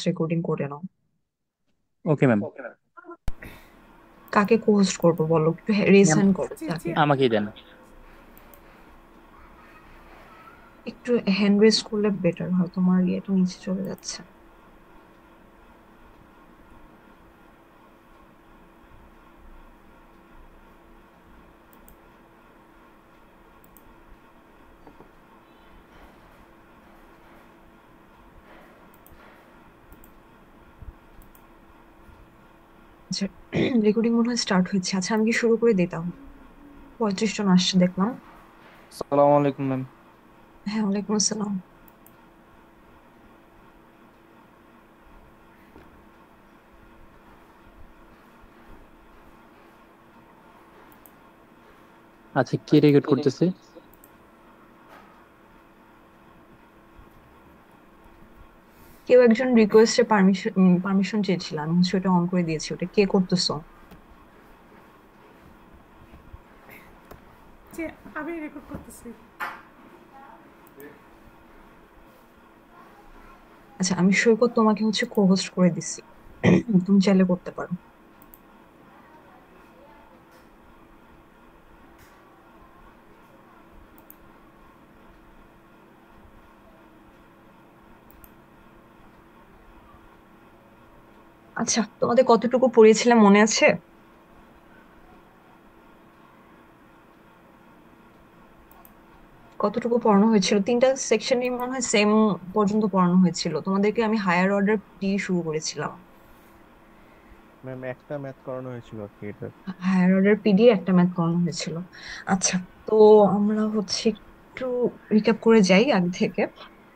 Recording করে নাও। Okay ma'am. কাকে co-host করবো বলো, একটু রেজ ম্যাম হ্যান্ড করো জি জি যাকে। আমাকেই দেন। একটু হ্যান্ড রেজ করলে বেটার হয়, তোমার ইয়েটা নিচে চলে যাচ্ছে। আচ্ছা, রেকর্ডিং মনে হয় স্টার্ট হয়েছে। আচ্ছা, আমি কি শুরু করে দিতাম? 35 জন আসছে দেখলাম। সালাম আলাইকুম ম্যাম। হ্যাঁ, ওয়ালাইকুম আসসালাম। আচ্ছা, কে রেকর্ড করতেছে? কেউ একজন রিকোয়েস্টে পারমিশন পারমিশন চেয়েছিল, আমি হচ্ছে ওটা অন করে দিয়েছি। ওটা কে করতেছো? জি, আমি রেকর্ড করতেছি। আচ্ছা, আমি সৈকত তোমাকে হচ্ছে কোহোস্ট করে দিছি। তুমি চাইলে করতে পারো। আচ্ছা, তোমাদের কতটুকু পড়িয়েছিলাম মনে আছে? কতটুকু পড়ানো হয়েছিল? তিনটা সেকশনই মনে হয় সেম পর্যন্ত পড়ানো হয়েছিল। তোমাদেরকে আমি হায়ার অর্ডার দিয়ে শুরু করেছিলাম। ম্যাম একটা ম্যাথ করানো হয়েছিল আর কি এটা। হায়ার অর্ডার পিডি একটা ম্যাথ করানো হয়েছিল। আচ্ছা, তো আমরা হচ্ছে একটু রিক্যাপ করে যাই আগে থেকে।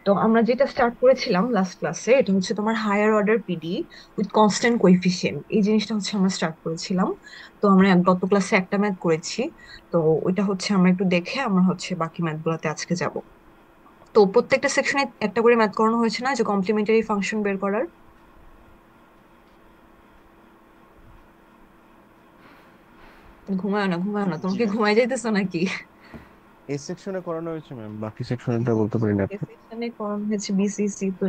তো আমরা যেটা স্টার্ট করেছিলাম লাস্ট ক্লাসে, এটা হচ্ছে তোমার higher order PD with constant coefficient, এই জিনিসটা হচ্ছে আমরা স্টার্ট করেছিলাম। তো আমরা গত ক্লাসে একটা ম্যাথ করেছি। তো ওইটা হচ্ছে আমরা একটু দেখে আমরা হচ্ছে বাকি ম্যাথ গুলাতে আজকে যাব। তো প্রত্যেকটা সেকশনে একটা করে ম্যাথ করানো হয়েছে না, যে কমপ্লিমেন্টারি ফাংশন বের করার। ঘুমায় না, ঘুমায় না, জি তোমাকে ম্যাম। ঘুমাই যাইতেছো নাকি? এই সেকশনে করানো হয়েছে ম্যাম, বাকি সেকশনটা বলতে পারি না এ এখন। সেকশনে করানো হয়েছে বিসিসি তো।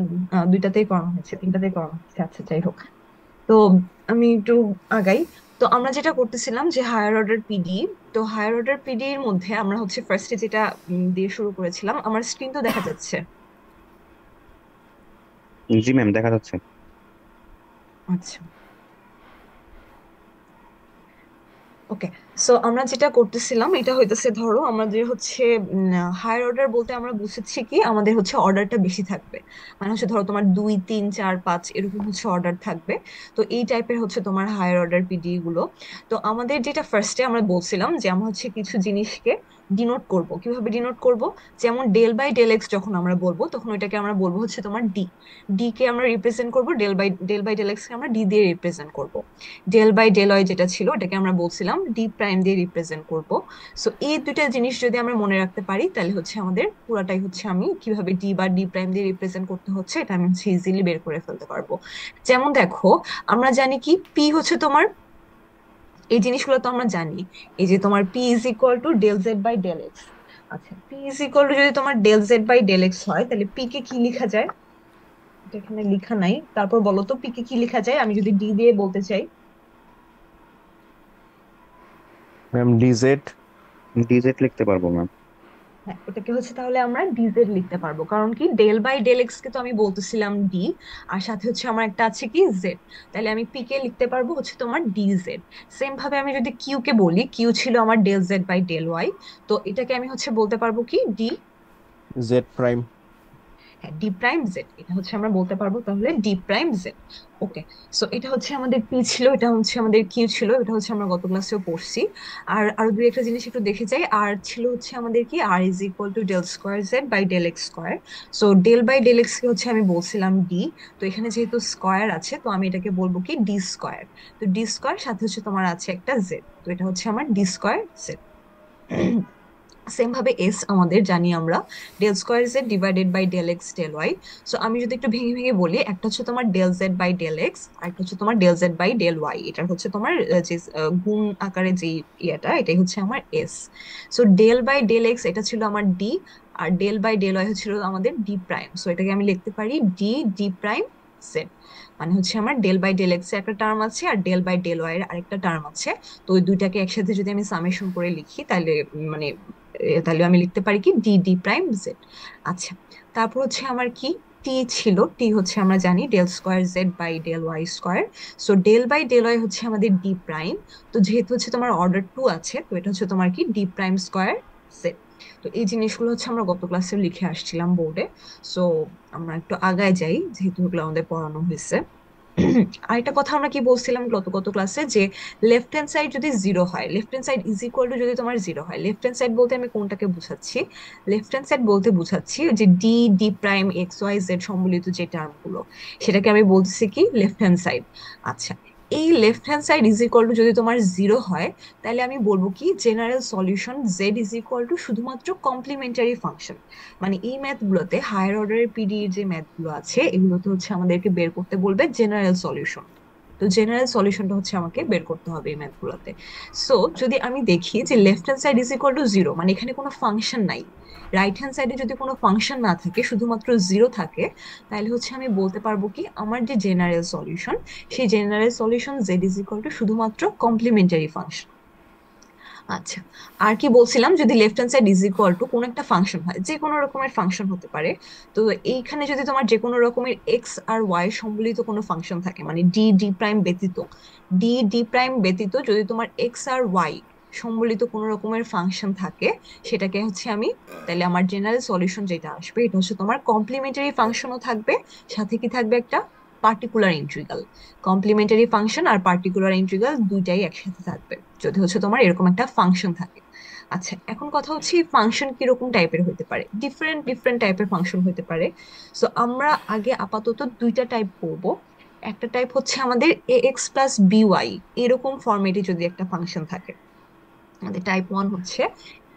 দুইটাতেই করানো হয়েছে, তিনটাতেই করানো হয়েছে। আচ্ছা, যাই হোক। তো আমি একটু আগাই। তো আমরা যেটা করতেছিলাম যে হায়ার অর্ডার পিডি। তো হায়ার অর্ডার পিডি এর মধ্যে আমরা হচ্ছে ফার্স্টে যেটা দিয়ে শুরু করেছিলাম। আমার স্ক্রিন তো দেখা যাচ্ছে? জি ম্যাম, দেখা যাচ্ছে। আচ্ছা, ওকে। সো আমরা যেটা করতেছিলাম এটা হইতেছে, ধরো আমাদের হচ্ছে হায়ার অর্ডার বলতে আমরা বুঝেছি কি, আমাদের হচ্ছে অর্ডারটা বেশি থাকবে। মানে হচ্ছে ধরো তোমার 2 3 4 5 এরকম হচ্ছে অর্ডার থাকবে। তো এই টাইপের হচ্ছে তোমার হায়ার অর্ডার পিডি গুলো। তো আমাদের যেটা ফার্স্টে আমরা বলছিলাম যে আমরা হচ্ছে কিছু জিনিসকে ডিনোট করব। কিভাবে ডিনোট করব? যেমন ডেল বাই ডেল এক্স যখন আমরা বলবো, তখন ওইটাকে আমরা বলবো হচ্ছে তোমার ডি। ডি কে আমরা রিপ্রেজেন্ট করব, ডেল বাই ডেল এক্স কে আমরা ডি দিয়ে রিপ্রেজেন্ট করব। ডেল বাই ডেল ওয়াই যেটা ছিল ওটাকে আমরা বলছিলাম ডি প্রাইম দিয়ে রিপ্রেজেন্ট করব। সো এই দুইটা জিনিস যদি আমরা মনে রাখতে পারি, তাহলে হচ্ছে আমাদের পুরাটাই হচ্ছে আমি কিভাবে ডি বা ডি প্রাইম দিয়ে রিপ্রেজেন্ট করতে হচ্ছে এটা আমি হচ্ছে ইজিলি বের করে ফেলতে পারবো। যেমন দেখো, আমরা জানি কি পি হচ্ছে তোমার, এই জিনিসগুলো তো আমরা জানি। এই যে তোমার p is equal to del Z by del x. আচ্ছা, পি ইজ ইকুয়াল টু যদি তোমার del Z by del x হয়, তাহলে পি কে কি লেখা যায়? এটা এখানে লেখা নাই, তারপর বলো তো পি কে কি লেখা যায় আমি যদি ডি দিয়ে বলতে চাই? Ma'am DZ. ডিজেট লিখতে পারবো ম্যাম। হ্যাঁ, এটাকে হচ্ছে তাহলে আমরা ডিজেড লিখতে পারবো, কারণ কি ডেল বাই ডেল এক্স কে তো আমি বলতেছিলাম ডি, আর সাথে হচ্ছে আমার একটা আছে কি জেড। তাহলে আমি পি কে লিখতে পারবো হচ্ছে তোমার ডিজেড। সেম ভাবে আমি যদি কিউ কে বলি, কিউ ছিল আমার del Z by del y. তো এটাকে আমি হচ্ছে বলতে পারবো কি ডি। Z prime. হ্যাঁ, ডি প্রাইম জেড, এটা হচ্ছে আমরা বলতে পারবো তাহলে d prime z. Okay. So এটা হচ্ছে আমাদের পি ছিল, এটা হচ্ছে আমাদের কিউ ছিল, এটা হচ্ছে আমরা গত ক্লাসেও পড়ছি। আর আরো দুই একটা জিনিস একটু দেখে যাই। আর ছিল হচ্ছে আমাদের কি R is equal to del square Z by del x square. So del by del X কে হচ্ছে আমি বলছিলাম ডি। তো এখানে যেহেতু স্কোয়ার আছে, তো আমি এটাকে বলবো কি ডি স্কোয়ার। তো ডি স্কোয়ার সাথে হচ্ছে তোমার আছে একটা জেড, তো এটা হচ্ছে আমার ডি স্কোয়ার জেড। সেম ভাবে এস আমাদের জানি আমরা, del square Z divided by del x del Y. So আমি যদি একটু ভেঙে ভেঙে বলি, একটা হচ্ছে তোমার del Z by del X, আর একটা হচ্ছে তোমার del Z by del Y. এটা হচ্ছে তোমার যে গুণ আকারে যে ইয়েটা, এটাই হচ্ছে আমার s. So del by del x এটা ছিল আমার ডি, আর ডেল বাই ডেল ওয়াই হচ্ছিল আমাদের ডি প্রাইম। সো এটাকে আমি লিখতে পারি ডি ডি প্রাইম জেড। মানে হচ্ছে আমার ডেল বাই ডেল এক্স এর একটা টার্ম আছে আর ডেল বাই ডেল ওয়াই এর আরেকটা টার্ম আছে। তো ওই দুইটাকে একসাথে যদি আমি সামেশন করে লিখি তাহলে মানে তাহলে আমি লিখতে পারি কি ডি ডি প্রাইম জেড। আচ্ছা, তারপর হচ্ছে আমার কি টি ছিল, টি হচ্ছে আমরা জানি del square Z by del y square. So del by del y হচ্ছে আমাদের ডি প্রাইম। তো যেহেতু হচ্ছে তোমার অর্ডার টু আছে, তো এটা হচ্ছে তোমার কি ডি প্রাইম স্কোয়ার জেড। তো এই জিনিসগুলো হচ্ছে আমরা গত ক্লাসে লিখে আসছিলাম বোর্ডে। সো আমরা একটু আগায় যাই, যেহেতু এগুলো আমাদের পড়ানো হয়েছে। আরেকটা কথা আমরা কি বলছিলাম গত গত ক্লাসে, যে লেফট হ্যান্ড সাইড যদি জিরো হয়, left hand side is equal to যদি তোমার জিরো হয়, লেফট হ্যান্ড সাইড বলতে আমি কোনটাকে বুঝাচ্ছি? লেফট হ্যান্ড সাইড বলতে বুঝাচ্ছি যে d D prime x y z সম্বলিত যে টার্মগুলো, সেটাকে আমি বলতেছি কি লেফট হ্যান্ড সাইড। আচ্ছা, এই left hand side is equal to যদি তোমার জিরো হয়, তাহলে আমি বলবো কি general solution z is equal two শুধুমাত্র কমপ্লিমেন্টারি ফাংশন। মানে এই ম্যাথ গুলোতে, হায়ার অর্ডারের পিডি যে ম্যাথ গুলো আছে, এগুলোতে হচ্ছে আমাদেরকে বের করতে বলবে জেনারেল সলিউশন। তো জেনারেল সলিউশনটা হচ্ছে আমাকে বের করতে হবে এই ম্যাথ গুলোতে। সো যদি আমি দেখি যে left hand side is equal to zero, মানে এখানে কোনো ফাংশন নাই, রাইট হ্যান্ড সাইডে যদি কোনো ফাংশন না থাকে, শুধুমাত্র জিরো থাকে, তাহলে হচ্ছে আমি বলতে পারবো কি আমার যে জেনারেল সলিউশন, সেই general solution z is equal two শুধুমাত্র কমপ্লিমেন্টারি ফাংশন। আচ্ছা, আর কি বলছিলাম, যদি left hand side is equal two কোন একটা ফাংশন হয়, যে কোনো রকমের ফাংশন হতে পারে, তো এইখানে যদি তোমার যে কোনো রকমের এক্স আর ওয়াই সম্বলিত কোনো ফাংশন থাকে, মানে ডি ডি প্রাইম ব্যতীত, ডি ডি প্রাইম ব্যতীত যদি তোমার এক্স আর ওয়াই সম্বলিত কোনো রকমের ফাংশন থাকে, সেটাকে হচ্ছে আমি, তাহলে আমার জেনারেল সলিউশন যেটা আসবে, এটা হচ্ছে তোমার কমপ্লিমেন্টারি ফাংশনও থাকবে, সাথে কি থাকবে একটা পার্টিকুলার ইন্টিগ্রাল। কমপ্লিমেন্টারি ফাংশন আর পার্টিকুলার ইন্টিগ্রাল দুইটাই একসাথে থাকবে যদি হচ্ছে তোমার এরকম একটা ফাংশন থাকে। আচ্ছা, এখন কথা হচ্ছে এই ফাংশন কিরকম টাইপের হতে পারে, ডিফারেন্ট ডিফারেন্ট টাইপের ফাংশন হতে পারে। সো আমরা আগে আপাতত দুইটা টাইপ করব। একটা টাইপ হচ্ছে আমাদের এ এক্স প্লাস বিওয়াই এরকম ফরম্যাটে যদি একটা ফাংশন থাকে, আমাদের টাইপ ওয়ান হচ্ছে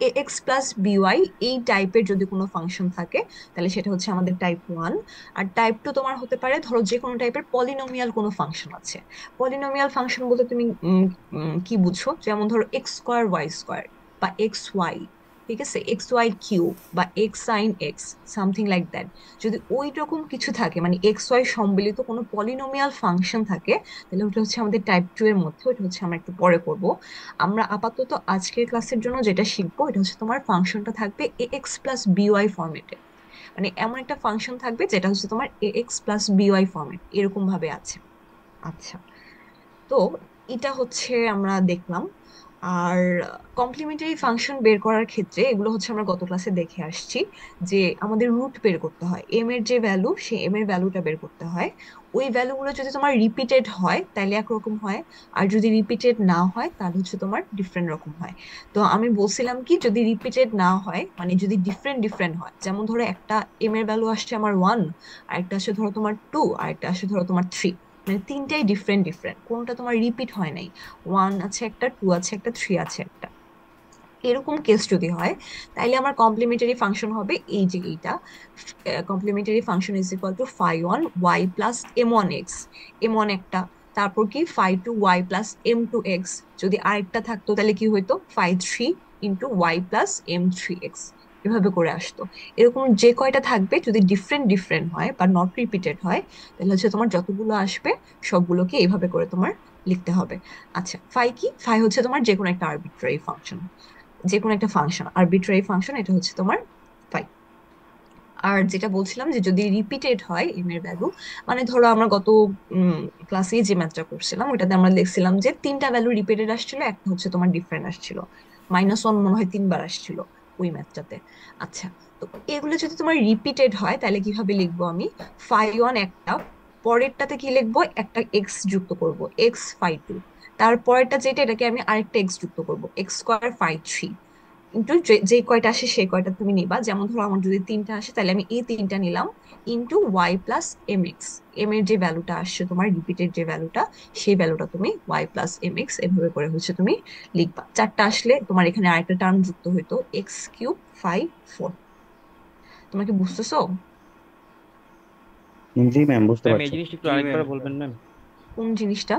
এ এক্স প্লাস বিওয়াই, এই টাইপের যদি কোনো ফাংশন থাকে, তাহলে সেটা হচ্ছে আমাদের টাইপ ওয়ান। আর টাইপ টু তোমার হতে পারে, ধরো যে কোনো টাইপের পলিনোমিয়াল কোনো ফাংশন আছে। পলিনোমিয়াল ফাংশন বলতে তুমি কি বুঝছো? যেমন ধরো এক্স স্কোয়ার ওয়াই স্কোয়ার, বা এক্স ওয়াই, ঠিক আছে, এক্স ওয়াই কিউব, বা x sine x, something like that. যদি ওই রকম কিছু থাকে, মানে এক্স ওয়াই সম্মিলিত কোনো পলিনোমিয়াল ফাংশন থাকে, তাহলে ওটা হচ্ছে আমাদের টাইপ টু এর মধ্যে, ওটা হচ্ছে আমরা একটু পরে করব। আমরা আপাতত আজকের ক্লাসের জন্য যেটা শিখবো, এটা হচ্ছে তোমার ফাংশনটা থাকবে এ এক্স প্লাস বিওয়াই ফরম্যাটে। মানে এমন একটা ফাংশন থাকবে যেটা হচ্ছে তোমার এ এক্স প্লাস বিওয়াই ফরম্যাট এরকম ভাবে আছে। আচ্ছা, তো এটা হচ্ছে আমরা দেখলাম। আর কমপ্লিমেন্টারি ফাংশন বের করার ক্ষেত্রে এগুলো হচ্ছে আমরা গত ক্লাসে দেখে আসছি, যে আমাদের রুট বের করতে হয়, এম এর যে ভ্যালু, সেই এম এর ভ্যালুটা বের করতে হয়। ওই ভ্যালুগুলো যদি তোমার রিপিটেড হয় তাহলে একরকম হয়, আর যদি রিপিটেড না হয় তাহলে হচ্ছে তোমার ডিফারেন্ট রকম হয়। তো আমি বলছিলাম কি, যদি রিপিটেড না হয়, মানে যদি ডিফারেন্ট ডিফারেন্ট হয়, যেমন ধরো একটা এম এর ভ্যালু আসছে আমার ওয়ান, আর একটা আসছে ধরো তোমার টু, আর একটা আসছে ধরো তোমার থ্রি, মানে তিনটাই ডিফারেন্ট ডিফারেন্ট, কোনটা তোমার রিপিট হয় নাই, ওয়ান আছে একটা, টু আছে একটা, থ্রি আছে একটা, এরকম কেস যদি হয়, তাইলে আমার কমপ্লিমেন্টারি ফাংশন হবে এই যে এইটা, complementary function is equal to phi one y plus m one x. M one একটা, তারপর কি phi two y plus m two x, যদি আরেকটা থাকতো তাহলে কি হইতো phi three into y plus m three x, এভাবে করে আসতো। এরকম যে কয়টা থাকবে যদি ডিফারেন্ট ডিফারেন্ট হয় বা নট রিপিটেড হয়, তাহলে হচ্ছে তোমার যতগুলো আসবে সবগুলোকে এইভাবে করে তোমার লিখতে হবে। আচ্ছা, ফাই কি? ফাই হচ্ছে তোমার যে কোনো একটা আরবিট্রারি ফাংশন, যে কোনো একটা ফাংশন, আরবিট্রারি ফাংশন, এটা হচ্ছে তোমার ফাই। আর যেটা বলছিলাম যে যদি রিপিটেড হয় এম এর ভ্যালু, মানে ধরো আমরা গত ক্লাসে যে ম্যাথটা করছিলাম ওটাতে আমরা দেখছিলাম যে তিনটা ভ্যালু রিপিটেড আসছিল, একটা হচ্ছে তোমার ডিফারেন্ট আসছিল, মাইনাস ওয়ান মনে হয় তিনবার আসছিল ওই ম্যাথটাতে। আচ্ছা, তো এগুলো যদি তোমার রিপিটেড হয় তাহলে কিভাবে লিখবো আমি? ফাই ওয়ান একটা, পরেরটাতে কি লিখবো, একটা এক্স যুক্ত করব, এক্স ফাই টু, তারপরেরটা যেটা, এটাকে আমি আরেকটা এক্স যুক্ত করব, x square phi three, into যে কয়টা আসে সেই কয়টা তুমি নিবা। যেমন ধরো আমার যদি তিনটা আসে তাহলে আমি এই তিনটা নিলাম, into y plus m x, m এর যে ভ্যালুটা আসছে তোমার রিপিটেড যে ভ্যালুটা, সেই ভ্যালুটা তুমি ওয়াই প্লাস এম এক্স এভাবে করে হচ্ছে তুমি লিখবা। চারটা আসলে তোমার এখানে আরেকটা টার্ম যুক্ত হইতো, এক্স কিউব ফাইভ ফোর। তোমরা কি বুঝতেছো? জি ম্যাম, বুঝতে ম্যাম এই পারছি। জিনিসটা একটু আরেকবার বলবেন ম্যাম? কোন জিনিসটা?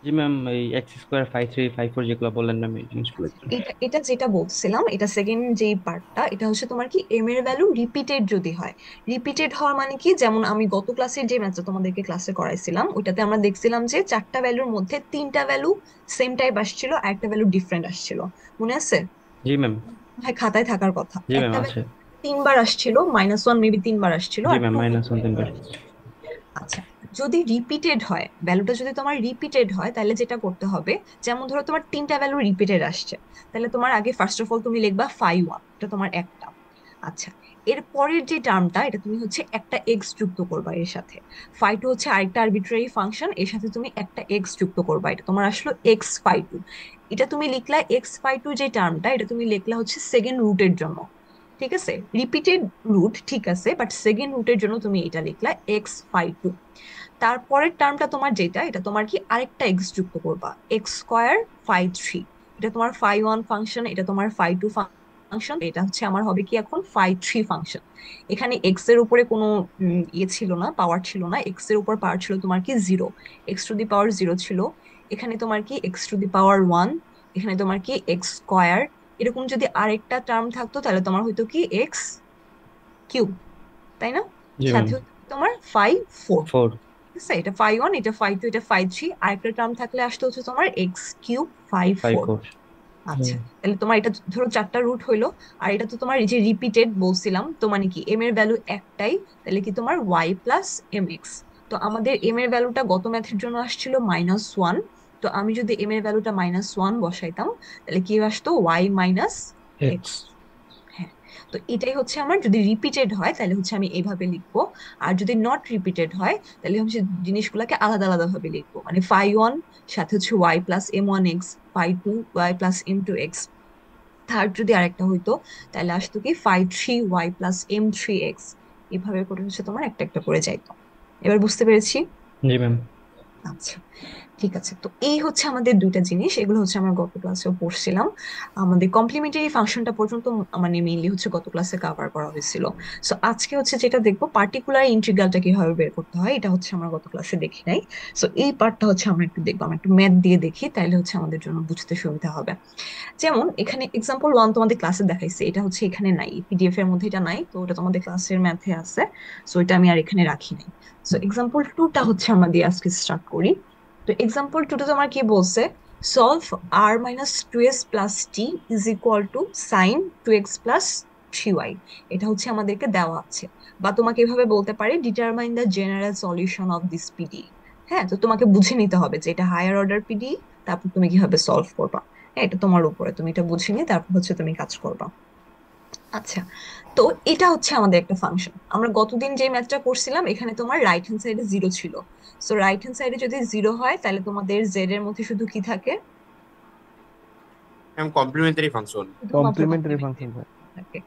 জি ম্যাম, এই এক্স স্কোয়ার 5 3 5 4 যেগুলো বললেন ম্যাম, এই জিনিসগুলো একটু। এটা এটা যেটা বলছিলাম, এটা সেকেন্ড যেই পার্টটা, এটা হচ্ছে তোমার কি এম এর ভ্যালু রিপিটেড যদি হয়। রিপিটেড হওয়ার মানে কি, যেমন আমি গত ক্লাসের যে ম্যাথটা তোমাদেরকে ক্লাসে করাইছিলাম, ওইটাতে আমরা দেখছিলাম যে চারটা ভ্যালুর মধ্যে তিনটা ভ্যালু সেম টাইপ আসছিল আর একটা ভ্যালু ডিফারেন্ট আসছিল। মনে আছে? জি ম্যাম। হ্যাঁ, খাতায় থাকার কথা। জি ম্যাম একটা আছে। ভ্যালু তিনবার আসছিল, -1 মেবি তিনবার আসছিল, জি আর ম্যাম, 2 -1 3 বার। আচ্ছা, যদি রিপিটেড হয় ভ্যালুটা, যদি তোমার রিপিটেড হয় তাহলে যেটা করতে হবে, যেমন ধরো তোমার তিনটা ভ্যালু রিপিটেড আসছে, তাহলে তোমার আগে ফার্স্ট অফ অল তুমি লিখবা φ1, এটা তোমার একটা। আচ্ছা, এর পরের যে টার্মটা, এটা তুমি হচ্ছে একটা এক্স যুক্ত করবা এর সাথে। φ2 হচ্ছে আরেকটা আরবিট্রারি ফাংশন, এর সাথে তুমি একটা এক্স যুক্ত করবা, এটা তোমার আসলো x φ2। এটা তুমি লিখলা x φ2, যে টার্মটা এটা তুমি লিখলা হচ্ছে সেকেন্ড রুটের জন্য। ঠিক আছে, রিপিটেড রুট ঠিক আছে, বাট সেকেন্ড রুটের জন্য তুমি এটা লিখলা x φ2। তারপরের টার্মটা তোমার যেটা, এটা তোমার কি আরেকটা এক্স যুক্ত করবা, x2 φ3। এটা তোমার φ1 ফাংশন, এটা তোমার φ2 ফাংশন, এটা হচ্ছে আমার হবে কি এখন φ3 ফাংশন। এখানে এক্স এর উপরে কোনো ইয়ে ছিল না, পাওয়ার ছিল না, এক্স এর উপর পাওয়ার ছিল তোমার কি 0, x⁻0 ছিল। এখানে তোমার কি x⁻1, এখানে তোমার কি x²। এরকম যদি আরেকটা টার্ম থাকতো তাহলে তোমার হয়তো কি x3, তাই না? জি ম্যাম। সাথে হতো তোমার φ4। 4। ঠিক আছে, এটা φ1, এটা φ2, এটা φ3, আরেকটা টার্ম থাকলে আসতো হচ্ছে তোমার x3 φ4। 5 4। আচ্ছা, তাহলে তোমার এটা ধরো চারটা রুট হইলো। আর এটা তো তোমার এই যে রিপিটেড বলছিলাম, তো মানে কি এম এর ভ্যালু একটাই, তাহলে কি তোমার y+mx। তো আমাদের এম এর ভ্যালুটা গত ম্যাথের জন্য আসছিল -1। তো আমি যদি এম এর ভ্যালুটা -1 বসাইতাম, তাহলে কি আসতো y−x। এক্স। হ্যাঁ, তো এটাই হচ্ছে আমার, যদি রিপিটেড হয় তাহলে হচ্ছে আমি এইভাবে লিখবো। আর যদি নট রিপিটেড হয় তাহলে হচ্ছে জিনিসগুলোকে আলাদা আলাদা ভাবে লিখবো, মানে φ1 সাথে হচ্ছে y+m1x, φ2 y+m2x। থার্ড যদি আরেকটা হইতো তাহলে আসতো কি φ3 y+m3x। এভাবে করে হচ্ছে তোমার একটা একটা করে যাইতো। এবার বুঝতে পেরেছি? জি ম্যাম। আচ্ছা, ঠিক আছে। তো এই হচ্ছে আমাদের দুইটা জিনিস, এগুলো হচ্ছে আমরা গত ক্লাসেও পড়ছিলাম। আমাদের কমপ্লিমেন্টারি ফাংশনটা পর্যন্ত মানে মেইনলি হচ্ছে গত ক্লাসে কভার করা হয়েছিল। সো আজকে হচ্ছে যেটা দেখবো, পার্টিকুলার ইন্টিগ্রালটা কিভাবে বের করতে হয়, এটা হচ্ছে আমরা গত ক্লাসে দেখি নাই। সো এই পার্টটা হচ্ছে আমরা একটু দেখবো, আমরা একটু ম্যাথ দিয়ে দেখি, তাইলে হচ্ছে আমাদের জন্য বুঝতে সুবিধা হবে। যেমন এখানে এক্সাম্পল 1 তোমাদের ক্লাসে দেখাইছে, এটা হচ্ছে এখানে নাই, পিডিএফ এর মধ্যে এটা নাই, তো ওটা তোমাদের ক্লাসের ম্যাথে আছে। সো এটা আমি আর এখানে রাখি নাই। সো এক্সাম্পল 2টা হচ্ছে আমরা দিয়ে আজকে স্টার্ট করি। তো এক্সাম্পল 2তে তোমার কি বলছে, solve r−2s plus t is equal to sine 2x plus 3y। এটা হচ্ছে আমাদেরকে দেওয়া আছে। বা তোমাকে এভাবে বলতে পারে, determine the general solution of this PD. হ্যাঁ, তো তোমাকে বুঝে নিতে হবে যে এটা হায়ার অর্ডার পিডি, তারপর তুমি কিভাবে সলভ করবা। হ্যাঁ, এটা তোমার উপরে, তুমি এটা বুঝে নিয়ে তারপর হচ্ছে তুমি কাজ করবা। আচ্ছা, তো এটা হচ্ছে আমাদের একটা ফাংশন। আমরা গতদিন যে ম্যাথটা করছিলাম, এখানে তোমার রাইট হ্যান্ড সাইডে 0 ছিল। সো রাইট হ্যান্ড সাইডে যদি 0 হয় তাহলে তোমাদের জেড এর মধ্যে শুধু কি থাকে? Complimentary function. শুধুমাত্র কমপ্লিমেন্টারি কমপ্লিমেন্টারি ফাংশন হয়। থাকে।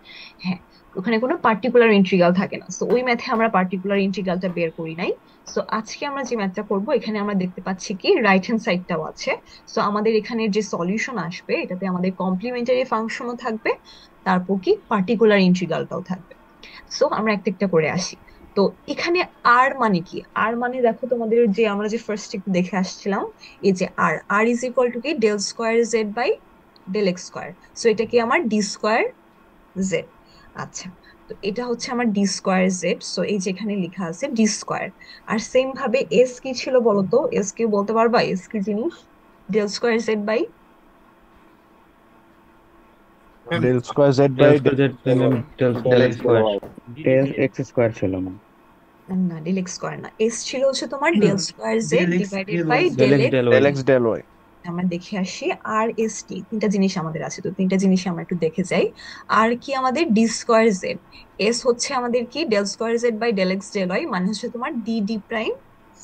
হ্যাঁ, ওখানে কোনো পার্টিকুলার ইন্টিগ্রাল থাকে না। সো ওই ম্যাথে আমরা পার্টিকুলার ইন্টিগ্রালটা বের করি নাই। সো আজকে আমরা যে ম্যাথটা করব, এখানে আমরা দেখতে পাচ্ছি কি রাইট হ্যান্ড সাইডটাও আছে। সো আমাদের এখানে যে সলিউশন আসবে, এটাতে আমাদের কমপ্লিমেন্টারি ফাংশনও থাকবে, তারপর কি পার্টিকুলার ইন্টিগ্রালটাও থাকবে। সো আমরা একটা একটা করে আসি। তো এখানে আর মানে কি, আর মানে দেখো তোমাদের যে আমরা যে ফার্স্ট একটু দেখে আসছিলাম, এই যে r r is equal to কি del square Z by del x square. So এটা কি আমার ডি স্কোয়ার জেড। আচ্ছা, তো এটা হচ্ছে আমার ডি স্কোয়ার জেড। সো এই যে এখানে লেখা আছে ডি স্কোয়ার। আর সেম ভাবে এস কি ছিল বলতো, এস কি বলতে পারবা, এস কি জিনিস? Del square Z by, del square z del by square z ma'am, del del square. Del x square ছিল না? না ডেল এক্স স্কোয়ার না, এস ছিল হচ্ছে তোমার del square Z divided by del del x x. Del del y. X del y. আমরা দেখে আসি আর এস টি, তিনটা জিনিস আমাদের আছে, তো তিনটা জিনিস আমরা একটু দেখে যাই। আর কি আমাদের ডি স্কোয়ার জেড, এস হচ্ছে আমাদের কি del square Z by del x del y, মানে হচ্ছে তোমার ডি ডি প্রাইম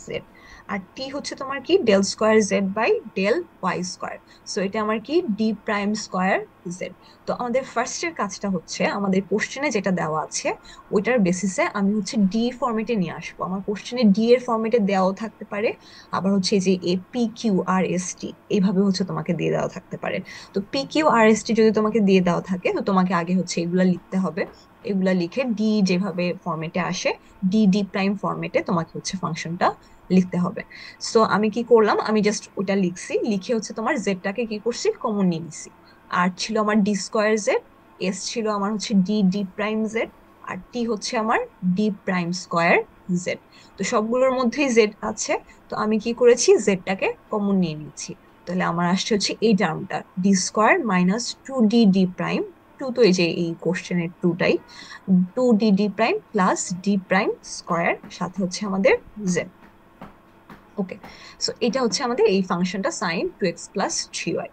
জেড। আর টি হচ্ছে তোমার কি del square Z by del y square. So এটা আমার কি ডি প্রাইম স্কোয়ার জেড। তো আমাদের ফার্স্টের কাজটা হচ্ছে, আমাদের কোশ্চেনে যেটা দেওয়া আছে ওইটার বেসিসে আমি হচ্ছে ডি ফরম্যাটে নিয়ে আসবো। আমার কোশ্চেনে ডি এর ফরম্যাটে দেওয়াও থাকতে পারে, আবার হচ্ছে এই যে a p q r s t এইভাবে হচ্ছে তোমাকে দিয়ে দেওয়া থাকতে পারে। তো p q r s t যদি তোমাকে দিয়ে দেওয়া থাকে, তো তোমাকে আগে হচ্ছে এগুলা লিখতে হবে। এগুলা লিখে ডি যেভাবে ফরম্যাটে আসে ডি ডি প্রাইম ফরম্যাটে তোমাকে হচ্ছে ফাংশনটা লিখতে হবে। সো আমি কি করলাম, আমি জাস্ট ওটা লিখছি, লিখে হচ্ছে তোমার জেডটাকে কি করছি, কমন নিয়ে নিছি। আর ছিল আমার ডি স্কোয়ার জেড, এস ছিল আমার হচ্ছে ডি ডি প্রাইম জেড, আর টি হচ্ছে আমার ডি প্রাইম স্কোয়ার জেড। তো সবগুলোর মধ্যেই জেড আছে, তো আমি কি করেছি, জেডটাকে কমন নিয়ে নিচ্ছি। তাহলে আমার আসছে হচ্ছে এই টার্মটা D square minus two D D prime, two তো এই যে এই কোশ্চেনের টুটাই, two D D prime plus D prime square সাথে হচ্ছে আমাদের জেড। ওকে, সো এটা হচ্ছে আমাদের এই ফাংশনটা sine two x plus three y.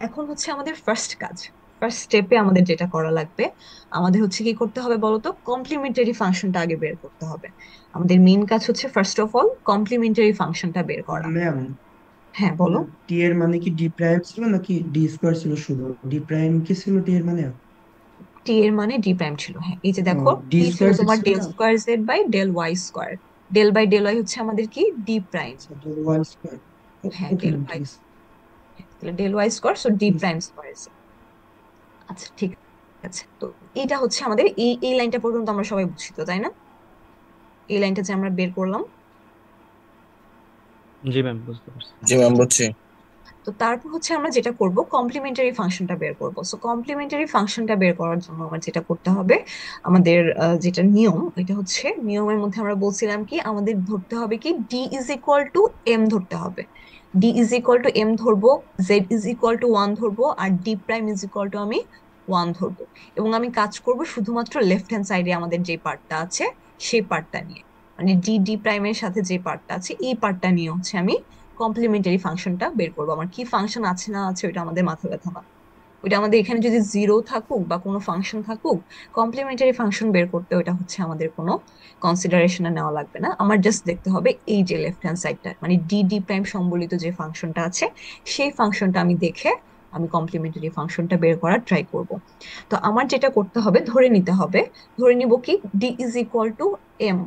এখন হচ্ছে আমাদের ফার্স্ট কাজ, ফার্স্ট স্টেপে আমাদের যেটা করা লাগবে, আমাদের হচ্ছে কি করতে হবে বলতো, কমপ্লিমেন্টারি ফাংশনটা আগে বের করতে হবে। আমাদের মেইন কাজ হচ্ছে ফার্স্ট অফ অল কমপ্লিমেন্টারি ফাংশনটা বের করা। ম্যাম, হ্যাঁ বলো। টি এর মানে কি ডি প্রাইম ছিল নাকি ডি স্কোয়ার ছিল? শুধু ডি প্রাইম কি ছিল টি এর মানে? টি এর মানে ডি প্রাইম ছিল, হ্যাঁ এই যে ও, দেখো, ডি টি ছিল স্কোয়ার তোমার ছিল ডেল না? Square Z by del y square, del by del y হচ্ছে আমাদের কি ডি প্রাইম। আচ্ছা, ডেল ওয়াই স্কোয়ার। হ্যাঁ ওকে ডেল ম্যাম, ওয়াই, ঠিক আছে। তাহলে del y square, so d ঠিক আছে। Prime square. আচ্ছা ঠিক আছে, তো এটা হচ্ছে আমাদের এই এই লাইনটা পর্যন্ত আমরা সবাই বুঝছি তো, তাই না? এই লাইনটা যে আমরা বের করলাম। জি ম্যাম, বুঝতে পারছি। জি ম্যাম বুঝছি। তো তারপর হচ্ছে আমরা যেটা করব, কমপ্লিমেন্টারি ফাংশনটা বের করব। সো কমপ্লিমেন্টারি ফাংশনটা বের করার জন্য আমার যেটা করতে হবে, আমাদের যেটা নিয়ম, এটা হচ্ছে নিয়মের মধ্যে আমরা বলছিলাম কি, আমাদের ধরতে হবে কি D is equal to M ধরতে হবে। D is equal to M ধরবো, Z is equal to one ধরবো, আর D prime is equal to আমি ওয়ান ধরবো। এবং আমি কাজ করব শুধুমাত্র লেফট হ্যান্ড সাইডে আমাদের যে পার্টটা আছে সেই পার্টটা নিয়ে, মানে ডি ডি প্রাইমের সাথে যে পার্টটা আছে এই পার্টটা নিয়ে হচ্ছে আমি কমপ্লিমেন্টারি ফাংশনটা বের করবো। আমার কি ফাংশন আছে না আছে ওইটা আমাদের মাথা ব্যথা না, ওইটা আমাদের এখানে যদি জিরো থাকুক বা কোনো ফাংশন থাকুক, কমপ্লিমেন্টারি ফাংশন বের করতে ওইটা হচ্ছে আমাদের কোনো কনসিডারেশনে নেওয়া লাগবে না। আমার জাস্ট দেখতে হবে এই যে লেফট হ্যান্ড সাইডটা, মানে ডি ডি প্রাইম সম্বলিত যে ফাংশনটা আছে সেই ফাংশনটা আমি দেখে আমি কমপ্লিমেন্টারি ফাংশনটা বের করার ট্রাই করব। তো আমার যেটা করতে হবে, ধরে নিতে হবে, ধরে নিব কি D is equal to m,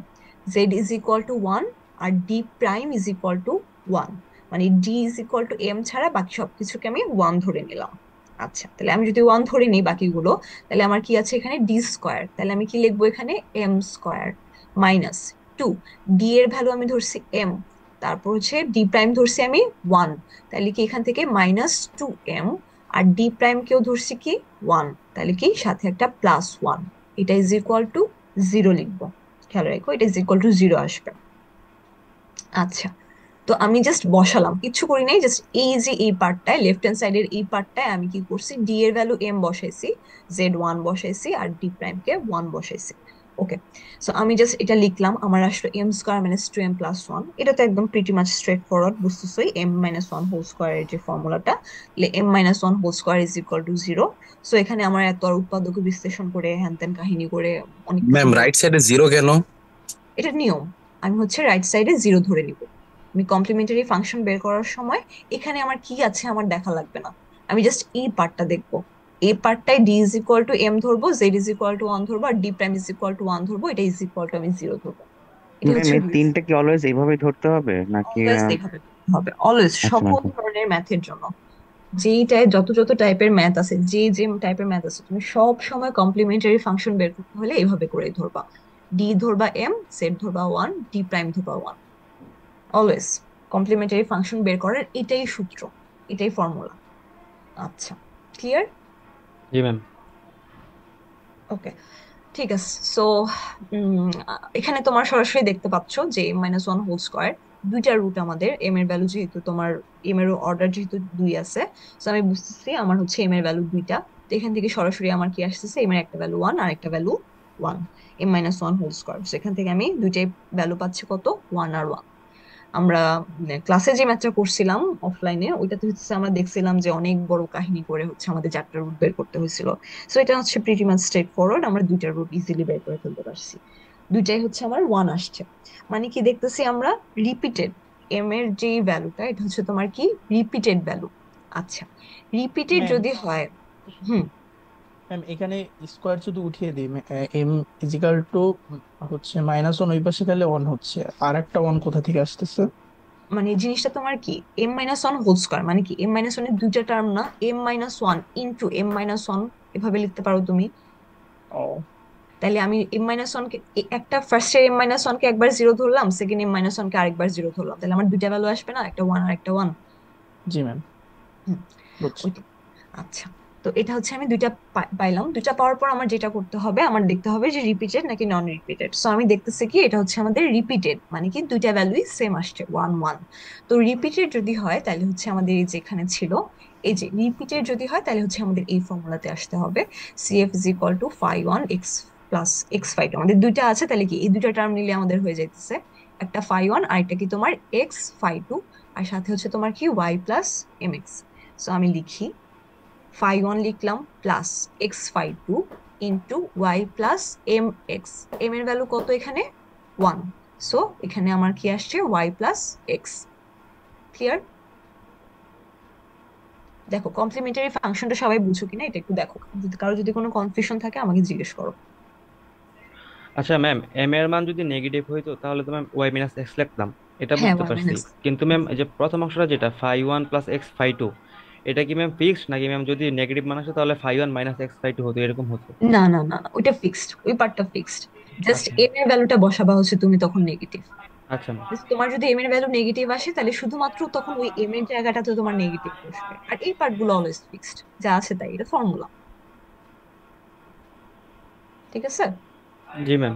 z is equal to one, আর D prime is equal to one, মানে d is equal to m ছাড়া বাকি সবকিছুকে আমি ওয়ান ধরে নিলাম। আচ্ছা, তাহলে আমি যদি ওয়ান ধরে নিই বাকিগুলো, তাহলে আমার কি আছে এখানে ডি স্কোয়ার, তাহলে আমি কি লিখবো এখানে m square minus two, d এর ভ্যালু আমি ধরছি এম, তারপর হচ্ছে ডি প্রাইম ধরছি আমি ওয়ান, তাহলে কি এখান থেকে মাইনাস টু এম, আর ডি প্রাইম কেও ধরছি কি ওয়ান, তাহলে কি সাথে একটা প্লাস ওয়ান, এটা ইজ ইকুয়াল টু জিরো লিখবো। খেয়াল রাখো এটা ইজ ইকুয়াল টু জিরো আসবে। আচ্ছা, তো আমি জাস্ট বসালাম, কিচ্ছু করি নাই, জাস্ট এই যে এই পার্টটায় লেফট হ্যান্ড সাইডের এই পার্টটায় আমি কি করছি, ডি এর ভ্যালু এম বসাইছি, জেড ওয়ান বসাইছি, আর ডি প্রাইম কে ওয়ান বসাইছি। ওকে, সো আমি জাস্ট এটা লিখলাম, আমার আসলে m square minus two m plus one, এটা তো একদম প্রিটি মাচ স্ট্রেট ফরওয়ার্ড, বুঝতেছই এম মাইনাস ওয়ান হোল স্কোয়ারের যে formula, m minus one whole square is equal to zero. So এখানে আমার এত আর উৎপাদক বিশ্লেষণ করে হ্যান ত্যান কাহিনী করে অনেক কিছু ম্যাম রাইট সাইডে জিরো কেন? এটা নিয়ম, আমি হচ্ছে রাইট সাইডে জিরো ধরে নিব। আমি কমপ্লিমেন্টারি ফাংশন বের করার সময় এখানে আমার কি আছে আমার দেখা লাগবে না, আমি জাস্ট এই পার্টটা দেখবো, এই পার্টটাই d is equal to M ধরবো, Z is equal to one ধরবো, আর D prime is equal to one ধরবো, এটা ইজ ইকুয়াল টু আমি জিরো ধরবো। এটা ম্যাম হচ্ছে এই তিনটা কি অলওয়েজ এইভাবে ধরতে হবে নাকি অলওয়েজ এইভাবে করতে হবে, অলওয়েজ আচ্ছা সকল ম্যাম। ধরনের ম্যাথের জন্য, যেই টাইপ যত যত টাইপের ম্যাথ আছে, যে যে টাইপের ম্যাথ আছে, তুমি সব সময় কমপ্লিমেন্টারি ফাংশন বের করতে হলে এইভাবে করেই ধরবা, ডি ধরবা এম, জেড ধরবা ওয়ান, ডি প্রাইম ধরবা ওয়ান। অলওয়েজ কমপ্লিমেন্টারি ফাংশন বের করার এটাই সূত্র, এটাই ফর্মুলা। আচ্ছা, ক্লিয়ার? জি ম্যাম। ওকে, ঠিক আছে। সো এখানে তোমার সরাসরি দেখতে পাচ্ছ যে m minus one whole square, দুইটা রুট আমাদের, এম এর ভ্যালু যেহেতু তোমার এম এর অর্ডার যেহেতু দুই আছে, সো আমি বুঝতেছি আমার হচ্ছে এম এর ভ্যালু দুইটা, তো এখান থেকে সরাসরি আমার কি আসতেছে, এম এর একটা ভ্যালু ওয়ান আর একটা value one, m minus one whole square, এখান থেকে আমি দুইটাই ভ্যালু পাচ্ছি কত, ওয়ান আর ওয়ান। আমরা ক্লাসে যে ম্যাথটা করছিলাম অফলাইনে, ওইটাতে হচ্ছে আমরা দেখছিলাম যে অনেক বড় কাহিনী করে হচ্ছে আমাদের চারটা রুট বের করতে হয়েছিল। সো এটা হচ্ছে প্রিটি মাচ স্ট্রেট ফরওয়ার্ড, আমরা দুইটা রুট ইজিলি বের করে ফেলতে পারছি, দুইটাই হচ্ছে আমার ওয়ান আসছে। মানে কি দেখতেছি আমরা, রিপিটেড এম এর যে ভ্যালুটা এটা হচ্ছে তোমার কি রিপিটেড ভ্যালু। আচ্ছা, রিপিটেড ম্যাম যদি হয়, হুম, ম্যাম এখানে স্কোয়ার যদি উঠিয়ে দিই, এম ইজিক্যাল টু হচ্ছে মাইনাস ওয়ান, ওই পাশে গেলে ওয়ান হচ্ছে, আর একটা ওয়ান কোথা থেকে আসতেছে? মানে এই জিনিসটা তোমার কি m minus one whole square, মানে কি এম মাইনাস ওয়ানের দুইটা টার্ম না, m minus one into m minus one, এভাবে লিখতে পারো তুমি। ও তাহলে আমি এম মাইনাস ওয়ানকে একটা ফার্স্টের এম মাইনাস ওয়ানকে একবার জিরো ধরলাম, সেকেন্ড এম মাইনাস ওয়ানকে আরেকবার জিরো ধরলাম, তাহলে আমার দুইটা ভ্যালু আসবে না, একটা ওয়ান আর একটা ওয়ান। জি ম্যাম, হুম, বুঝছি। ওইটা। আচ্ছা, তো এটা হচ্ছে আমি দুইটা পাইলাম। দুইটা পাওয়ার পর আমার যেটা করতে হবে, আমার দেখতে হবে যে রিপিটেড নাকি নন রিপিটেড। সো আমি দেখতেছি কি এটা হচ্ছে আমাদের রিপিটেড, মানে কি দুইটা ভ্যালুই সেম আসছে, ওয়ান ওয়ান। তো রিপিটেড যদি হয় তাহলে হচ্ছে আমাদের এই যে এখানে ছিল, এই যে রিপিটেড যদি হয় তাহলে হচ্ছে আমাদের এই ফর্মুলাতে আসতে হবে, CF is equal to phi one x plus x phi two. আমাদের দুইটা আছে, তাহলে কি এই দুইটা টার্ম নিলে আমাদের হয়ে যাইতেছে একটা ফাই ওয়ান আর একটা কি তোমার এক্স ফাই টু, আর সাথে হচ্ছে তোমার কি y plus m x. So আমি লিখি ফাই ওয়ান লিখলাম plus x phi two into y plus m x. M এর ভ্যালু কত এখানে? ওয়ান। সো এখানে আমার কি আসছে? Y plus x. ক্লিয়ার? দেখো কমপ্লিমেন্টারি ফাংশনটা সবাই বুঝো কিনা এটা একটু দেখো, কারো যদি কোনো কনফিউশন থাকে আমাকে জিজ্ঞেস করো। আচ্ছা ম্যাম, এম এর মান যদি নেগেটিভ হইতো তাহলে তো ম্যাম ওয়াই মাইনাস এক্স লিখতাম, এটা হ্যাঁ, বুঝতে ওয়াই পারছি। মাইনাস। কিন্তু ম্যাম এই যে প্রথম অংশটা যেটা phi one plus x phi two, এটা কি ম্যাম ফিক্সড নাকি ম্যাম যদি নেগেটিভ মান আসে তাহলে phi one minus x phi two হতো, এরকম হতো? না না না না, ওইটা ফিক্সড, ওই পার্টটা ফিক্সড। জাস্ট আচ্ছা এম এর ভ্যালুটা বসাবা হচ্ছে তুমি তখন নেগেটিভ। আচ্ছা ম্যাম। তোমার যদি এম এর ভ্যালু নেগেটিভ আসে তাহলে শুধুমাত্র তখন ওই এম এর জায়গাটাতে তোমার নেগেটিভ বসবে, আর এই পার্টগুলো অলওয়েজ ফিক্সড, যা আছে তাই, এটা ফর্মুলা। ঠিক আছে? জি ম্যাম।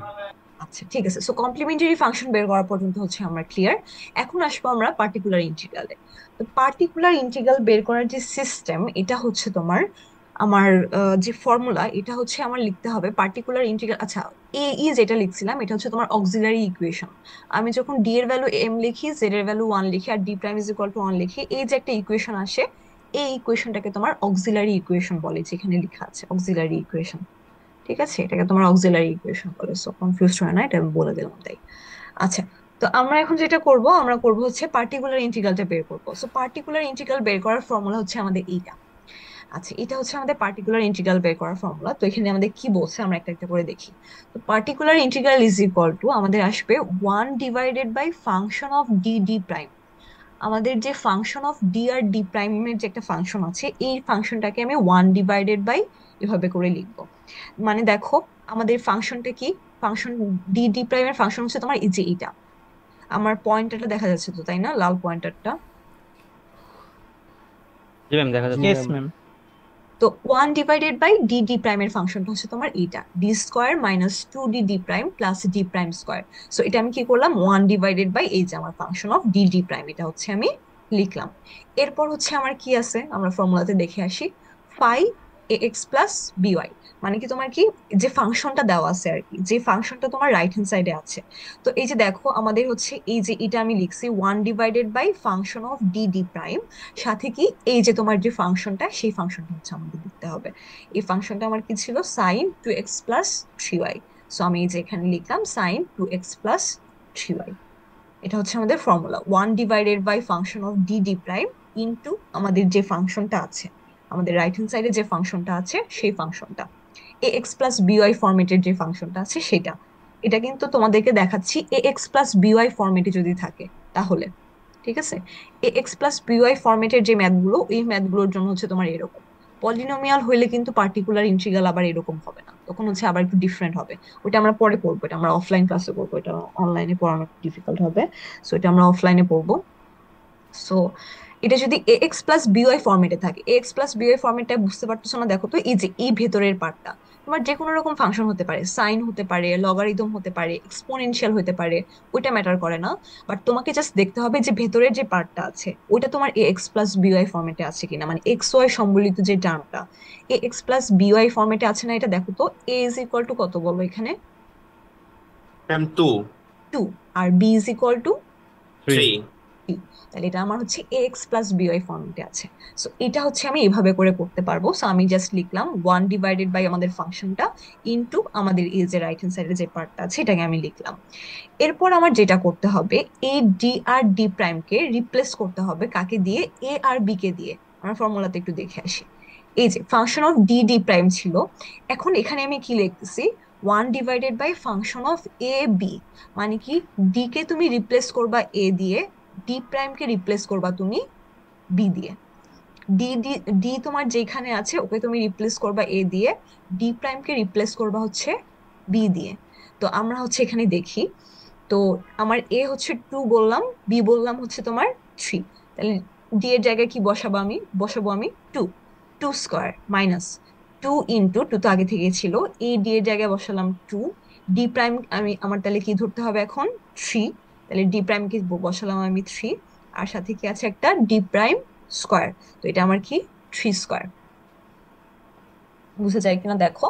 আচ্ছা ঠিক আছে, সো কমপ্লিমেন্টারি ফাংশন বের করা পর্যন্ত হচ্ছে আমরা ক্লিয়ার। এখন আসবো আমরা পার্টিকুলার ইন্টিগ্রালে। তো পার্টিকুলার ইন্টিগ্রাল বের করার যে সিস্টেম, এটা হচ্ছে তোমার আমার যে ফর্মুলা, এটা হচ্ছে আমার লিখতে হবে পার্টিকুলার ইন্টিগ্রাল। আচ্ছা, এ ই যেটা লিখছিলাম এটা হচ্ছে তোমার অক্সিলারি ইকুয়েশন। আমি যখন ডি এর ভ্যালু এম লিখি, জেড এর ভ্যালু ওয়ান লিখি, আর D prime is equal to one লিখি, এই যে একটা ইকুয়েশন আসে, এই ইকুয়েশনটাকে তোমার অক্সিলারি ইকুয়েশন বলে, যেখানে লেখা আছে অক্সিলারি ইকুয়েশন। ঠিক আছে, এটাকে তোমার অক্সিলারি ইকুয়েশন বলে, সো কনফিউজ হয় না, এটা আমি বলে দিলাম তাই। আচ্ছা, তো আমরা এখন যেটা করব, আমরা করব হচ্ছে পার্টিকুলার ইন্টিগ্রালটা বের করব। সো পার্টিকুলার ইন্টিগ্রাল বের করার ফর্মুলা হচ্ছে আমাদের এইটা। আচ্ছা, এটা হচ্ছে আমাদের পার্টিকুলার ইন্টিগ্রাল বের করার ফর্মুলা। তো এখানে আমাদের কি বলছে আমরা একটা একটা করে দেখি। তো particular integral is equal to আমাদের আসবে one divided by function of d D prime. আমাদের যে ফাংশন অফ ডি আর ডি প্রাইমের যে একটা ফাংশন আছে, এই ফাংশনটাকে আমি ওয়ান ডিভাইডেড বাই এভাবে করে লিখবো। মানে দেখো আমাদের ফাংশনটা কি, ফাংশন ডি ডি প্রাইমের ফাংশন হচ্ছে তোমার এই যে এইটা। আমার পয়েন্টারটা দেখা যাচ্ছে তো, তাই না? লাল পয়েন্টারটা। জি ম্যাম, দেখা জি যাচ্ছে। Yes ma'am. ম্যাম। তো one divided by d d প্রাইমের ফাংশনটা হচ্ছে তোমার এইটা, d square minus two D D prime plus D prime square. So এটা আমি কি করলাম, ওয়ান ডিভাইডেড বাই এই যে আমার function of d D prime, এটা হচ্ছে আমি লিখলাম। এরপর হচ্ছে আমার কি আছে, আমরা ফর্মুলাতে দেখে আসি, phi a x plus b y. মানে কি তোমার কি যে ফাংশনটা দেওয়া আছে আর কি, যে ফাংশনটা তোমার রাইট হ্যান্ড সাইডে আছে। তো এই যে দেখো আমাদের হচ্ছে এই যে এটা আমি লিখছি one divided by function of d D prime, সাথে কি এই যে তোমার যে ফাংশনটা, সেই ফাংশনটা হচ্ছে আমাদের দিতে হবে। এই ফাংশনটা আমার কি ছিল, sine two x plus three y. So আমি এই যে এখানে লিখলাম sine two x plus three y. এটা হচ্ছে আমাদের formula, one divided by function of d D prime into আমাদের যে ফাংশনটা আছে, আমাদের রাইট হ্যান্ড সাইডে যে ফাংশনটা আছে সেই ফাংশনটা, এ এক্স প্লাস বিওয়াই ফরম্যাটের যে ফাংশনটা আছে সেটা। এটা কিন্তু তোমাদেরকে দেখাচ্ছি এ এক্স প্লাস বিওয়াই ফরম্যাটে যদি থাকে তাহলে। ঠিক আছে, এ এক্স প্লাস বিওয়াই ফরম্যাটের যে ম্যাথগুলো, এই ম্যাথগুলোর জন্য হচ্ছে তোমার এরকম। পলিনোমিয়াল হইলে কিন্তু পার্টিকুলার ইন্টিগ্রাল আবার এরকম হবে না, তখন হচ্ছে আবার একটু ডিফারেন্ট হবে। ওটা আমরা পরে পড়বো, এটা আমরা অফলাইন ক্লাসে পড়বো, এটা অনলাইনে পড়ানো ডিফিকাল্ট হবে। সো এটা আমরা অফলাইনে পড়বো। সো এটা যদি এ এক্স প্লাস বিওয়াই ফর্মেটে থাকে, এ এক্স প্লাস বিওয়াই ফর্মেটটা বুঝতে পারতেছো না? দেখো তো এই যে এই ভেতরের পার্টটা তোমার যে কোনো রকম ফাংশন হতে পারে, সাইন হতে পারে, লগারিদম হতে পারে, এক্সপোনেনশিয়াল হতে পারে, ওইটা ম্যাটার করে না। বাট তোমাকে জাস্ট দেখতে হবে যে ভেতরের যে পার্টটা আছে ওইটা তোমার এ এক্স প্লাস বিওয়াই ফর্মেটে আছে কিনা, মানে এক্স ওয়াই সম্বলিত যে টার্মটা এ এক্স প্লাস বিওয়াই ফর্মেটে আছে না, এটা দেখো তো। এ ইজ ইকুয়াল টু কত বলো এখানে? Ma'am two. টু। আর b is equal to three. তাহলে এটা আমার হচ্ছে এ এক্স প্লাস বিওয়াই ফর্মেটে আছে। সো এটা হচ্ছে আমি এভাবে করে করতে পারবো। সো আমি জাস্ট লিখলাম ওয়ান ডিভাইডেড বাই আমাদের ফাংশনটা ইনটু আমাদের এই যে রাইট হ্যান্ড সাইডে যে পার্টটা আছে এটাকে আমি লিখলাম। এরপর আমার যেটা করতে হবে, এ ডি আর ডি প্রাইমকে রিপ্লেস করতে হবে কাকে দিয়ে, এ আর বি কে দিয়ে। আমরা ফর্মুলাতে একটু দেখে আসি। এই যে function of d D prime ছিল, এখন এখানে আমি কি লিখতেছি, one divided by function of a b. মানে কি ডি কে তুমি রিপ্লেস করবা এ দিয়ে, ডি প্রাইম কে রিপ্লেস করবা তুমি বি দিয়ে। ডি ডি ডি তোমার যেখানে আছে ওকে তুমি রিপ্লেস করবা এ দিয়ে, ডি প্রাইম কে রিপ্লেস করবা হচ্ছে বি দিয়ে। তো আমরা হচ্ছে এখানে দেখি, তো আমার এ হচ্ছে 2 বললাম, বি বললাম হচ্ছে তোমার 3। তাহলে ডি এর জায়গায় কি বসাবো আমি 2, 2 স্কোয়ার মাইনাস 2 ইন্টু 2 তো আগে থেকে ছিল, এই ডি এর জায়গায় বসালাম 2, ডি প্রাইম আমার তাহলে কি ধরতে হবে এখন 3, তাহলে ডি প্রাইম কি বসালাম আমি 3, আর সাথে কি আছে একটা ডি প্রাইম স্কোয়ার, তো এটা আমার কি 3 স্কোয়ার। বুঝে যায় কিনা দেখো,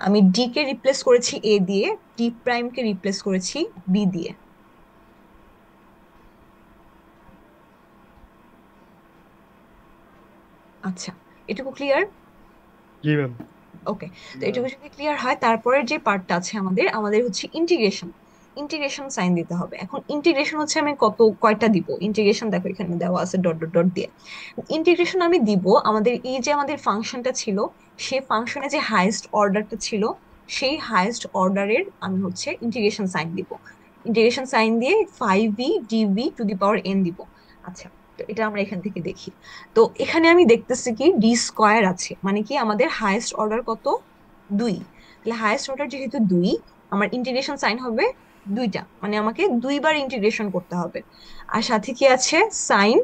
আমি ডি কে রিপ্লেস করেছি এ দিয়ে, ডি প্রাইম কে রিপ্লেস করেছি বি দিয়ে। আচ্ছা, এটুকু ক্লিয়ার? জি ম্যাম। ওকে, তো এটুকু যদি ক্লিয়ার হয়, তারপরের যে পার্টটা আছে আমাদের আমাদের হচ্ছে ইন্টিগ্রেশন। ইন্টিগ্রেশন সাইন দিতে হবে। এখন ইন্টিগ্রেশন হচ্ছে আমি কয়টা দিব ইন্টিগ্রেশন, দেখো এখানে দেওয়া আছে ডট ডট ডট দিয়ে। ইন্টিগ্রেশন আমি দিব আমাদের এই যে আমাদের ফাংশনটা ছিল, সেই ফাংশনে যে হাইয়েস্ট অর্ডারটা ছিল, সেই হাইয়েস্ট অর্ডারের আমি হচ্ছে ইন্টিগ্রেশন সাইন দিব। ইন্টিগ্রেশন সাইন দিয়ে 5v dv two the power n দিব। আচ্ছা, তো এটা আমরা এখান থেকে দেখি। তো এখানে আমি দেখতেছি কি ডি স্কোয়ার আছে, মানে কি আমাদের হাইয়েস্ট অর্ডার কত 2। তাহলে হাইয়েস্ট অর্ডার যেহেতু 2, আমার ইন্টিগ্রেশন সাইন হবে 2টা, মানে আমাকে 2বার ইন্টিগ্রেশন করতে হবে। আর সাথে কি আছে সাইন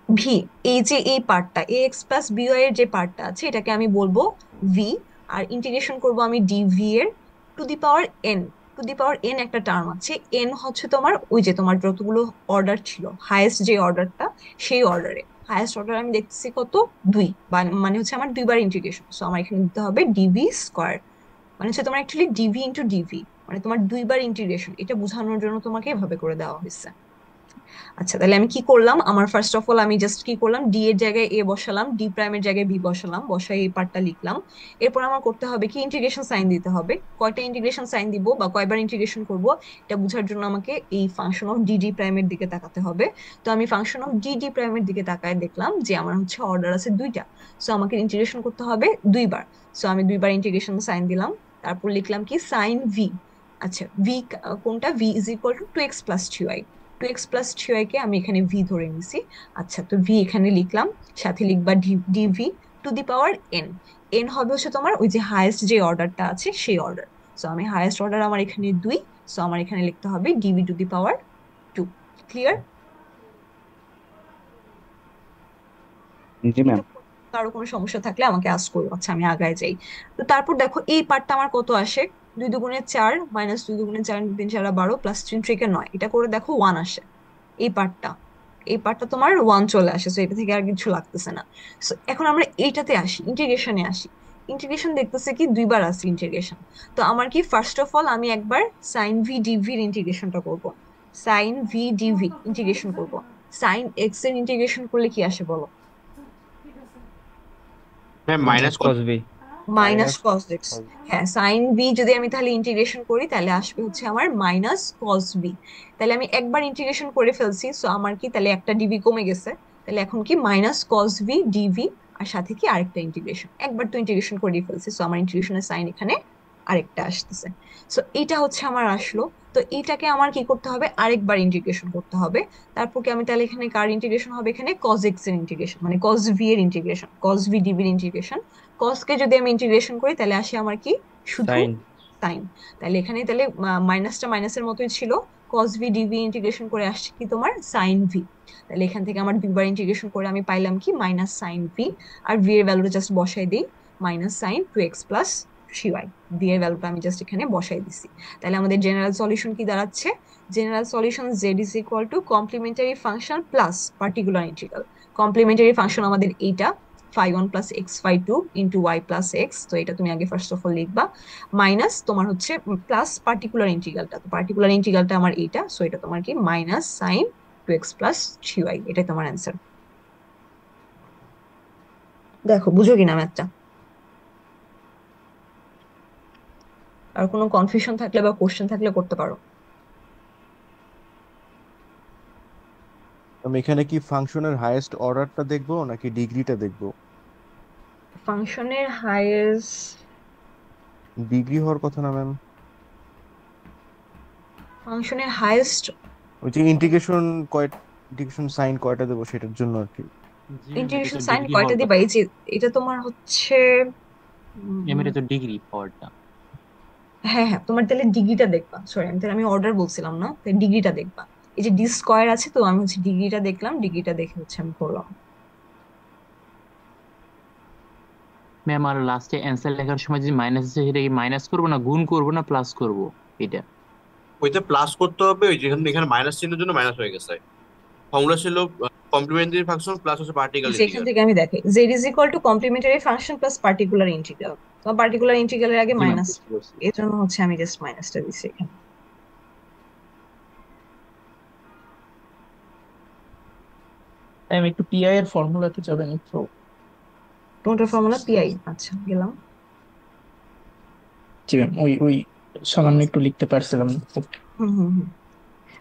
ভি, এই যে এই পার্টটা এ এক্স প্লাস বিওয়াই এর যে পার্টটা আছে এটাকে আমি বলবো ভি, আর ইন্টিগ্রেশন করব আমি ডিভি এর two the power N. Two the power N একটা টার্ম আছে, এন হচ্ছে তোমার ওই যে তোমার যতগুলো অর্ডার ছিল হাইয়েস্ট যে অর্ডারটা, সেই অর্ডারে হাইয়েস্ট অর্ডার আমি দেখতেছি কত 2, মানে হচ্ছে আমার 2বার ইন্টিগ্রেশন, সো আমার এখানে দিতে হবে ডিভি স্কোয়ার, মানে হচ্ছে তোমার অ্যাকচুয়ালি ডিভি ইন্টু ডিভি, মানে তোমার 2বার ইন্টিগ্রেশন, এটা বোঝানোর জন্য তোমাকে এভাবে করে দেওয়া হয়েছে। আচ্ছা, তাহলে আমি কি করলাম, আমার ফার্স্ট অফ অল আমি জাস্ট কি করলাম, ডি এর জায়গায় এ বসালাম, ডি প্রাইমের জায়গায় বি বসালাম, বসাই এই পার্টটা লিখলাম। এরপর আমার করতে হবে কি ইন্টিগ্রেশন সাইন দিতে হবে। কয়টা ইন্টিগ্রেশন সাইন দিব বা কয়বার ইন্টিগ্রেশন করব, এটা বোঝার জন্য আমাকে এই ফাংশন অফ ডি ডি প্রাইমের দিকে তাকাতে হবে। তো আমি ফাংশন অফ ডি ডি প্রাইমের দিকে তাকায় দেখলাম যে আমার হচ্ছে অর্ডার আছে 2টা, সো আমাকে ইন্টিগ্রেশন করতে হবে 2বার। সো আমি 2বার ইন্টিগ্রেশন সাইন দিলাম, তারপর লিখলাম কি সাইন ভি। আচ্ছা, ভি কোনটা, V is equal two 2x plus 3y, 2x plus 3y কে আমি এখানে ভি ধরে নিছি। আচ্ছা, তো ভি এখানে লিখলাম, সাথে লিখবা d v to the power n. N হবে হচ্ছে তোমার ওই যে হাইয়েস্ট যে অর্ডারটা আছে সেই অর্ডার, সো আমি হাইয়েস্ট অর্ডার আমার এখানে 2, সো আমার এখানে লিখতে হবে d v to the power 2। Clear? জি ম্যাম। একটু কারো কোনো সমস্যা থাকলে আমাকে আস্ক করো। আচ্ছা, আমি আগায় যাই। তো তারপর দেখো এই পার্টটা আমার কত আসে, 2 দুগুণে 4 মাইনাস 2 দুগুণে 4 3 4 12 প্লাস 3 3 9, এটা করে দেখো 1 আসে। এই পার্টটা, এই পার্টটা তোমার 1 চলে আসে, সো এটা থেকে আর কিছু লাগতেছে না। সো এখন আমরা এইটাতে আসি, ইন্টিগ্রেশনে আসি। ইন্টিগ্রেশন দেখতেছে কি 2বার আছে ইন্টিগ্রেশন, তো আমার কি ফার্স্ট অফ অল আমি একবার সাইন ভি ডিভির ইন্টিগ্রেশনটা করব। সাইন ভি ডিভি ইন্টিগ্রেশন করব। সাইন এক্স এর ইন্টিগ্রেশন করলে কি আসে বলো? ম্যাম মাইনাস মাইনাস কত? Cos b. Minus cos x. cos হ্যাঁ, সাইন বি যদি আমি তাহলে ইন্টিগ্রেশন করি তাহলে আসবে হচ্ছে আমার মাইনাস কস বি। তাহলে আমি একবার ইন্টিগ্রেশন করে ফেলছি, সো আমার কি তাহলে একটা ডিভি কমে গেছে, তাহলে এখন কি মাইনাস কস বি ডিভি, আর সাথে কি আরেকটা ইন্টিগ্রেশন, একবার তো ইন্টিগ্রেশন করে ফেলছি, সো আমার ইন্টিগ্রেশনের সাইন এখানে আরেকটা আসতেছে। সো এটা হচ্ছে আমার আসলো। তো এইটাকে আমার কি করতে হবে, আরেকবার ইন্টিগ্রেশন করতে হবে। তারপর কি আমি তাহলে এখানে কার ইন্টিগ্রেশন হবে, এখানে কস এক্স এর ইন্টিগ্রেশন, মানে কস ভি এর ইন্টিগ্রেশন, কস ভি ডিভির ইন্টিগ্রেশন। কসকে যদি আমি ইন্টিগ্রেশন করি তাহলে আসে আমার কি শুধু সাইন। সাইন। তাহলে এখানে তাহলে মাইনাসটা মাইনাসের মতোই ছিল, কস ভি ডিভি ইন্টিগ্রেশন করে আসছে কি তোমার সাইন ভি। তাহলে এখান থেকে আমার 2বার ইন্টিগ্রেশন করে আমি পাইলাম কি মাইনাস সাইন ভি, আর ভি এর ভ্যালুটা জাস্ট বসাই দিই, minus sine 2x plus 3y। V এর ভ্যালুটা আমি জাস্ট এখানে বসাই দিছি। তাহলে আমাদের জেনারেল সলিউশন কি দাঁড়াচ্ছে, general solution z is equal to complementary function plus particular integral. Complementary function আমাদের এইটা phi1 plus x phi2 into y plus x, তো এটা তুমি আগে ফার্স্ট অফ অল লিখবা, মাইনাস তোমার হচ্ছে প্লাস পার্টিকুলার ইন্টিগ্রালটা, তো পার্টিকুলার ইন্টিগ্রালটা আমার এইটা, সো এটা তোমার কি minus sine 2x plus 3y, এটাই তোমার অ্যান্সার। দেখো বুঝো কিনা ম্যাথটা? আর কোনো কনফিউশন থাকলে বা কোশ্চেন থাকলে করতে পারো। আমি এখানে কি ফাংশনের হাইয়েস্ট অর্ডারটা দেখবো নাকি ডিগ্রিটা দেখবো? ফাংশনের হাইয়েস্ট, ডিগ্রি হওয়ার কথা না ম্যাম? ফাংশনের হাইয়েস্ট ওই যে ইন্টিগ্রেশন সাইন কয়টা দেবো সেটার জন্য আর কি। ইন্টিগ্রেশন সাইন কয়টা দিবা, এই যে এটা তোমার হচ্ছে এম এর তো ডিগ্রি পাওয়ারটা। হ্যাঁ হ্যাঁ, তোমার তাহলে ডিগ্রিটা দেখবা, সরি আমি অর্ডার বলছিলাম না, তাই ডিগ্রিটা দেখবা। এই যে ডি স্কয়ার আছে, তো আমি হচ্ছে ডিগ্রিটা দেখলাম, ডিগ্রিটা দেখে হচ্ছে আমি করলাম। ম্যাম আর লাস্টে অ্যান্সার লেখার সময় যদি মাইনাস আছে সেটা কি মাইনাস করবো না গুণ করবো না প্লাস করবো এটা? ওইটা প্লাস করতে হবে, ওই যেখানে এখানে মাইনাস চিহ্নের জন্য মাইনাস হয়ে গেছে। ফর্মুলা ছিল কমপ্লিমেন্টারি ফাংশন প্লাস হচ্ছে পার্টিকেল যেখান ইন্টিগ্রাল। থেকে আমি দেখাই Z is equal to complementary function plus particular integral, তো পার্টিকুলার ইন্টিগ্রালের আগে জি ম্যাম মাইনাস, বুঝতে পারছি। এই জন্য হচ্ছে আমি জাস্ট মাইনাসটা দিচ্ছি এখানে। আমি একটু পিআই এর ফর্মুলাতে যাবেন একটু। কোনটার ফর্মুলা? পিআই, আচ্ছা গেলাম। জি ম্যাম, ওই ওই সামান্য একটু লিখতে পারছিলাম না। হুম হুম হুম।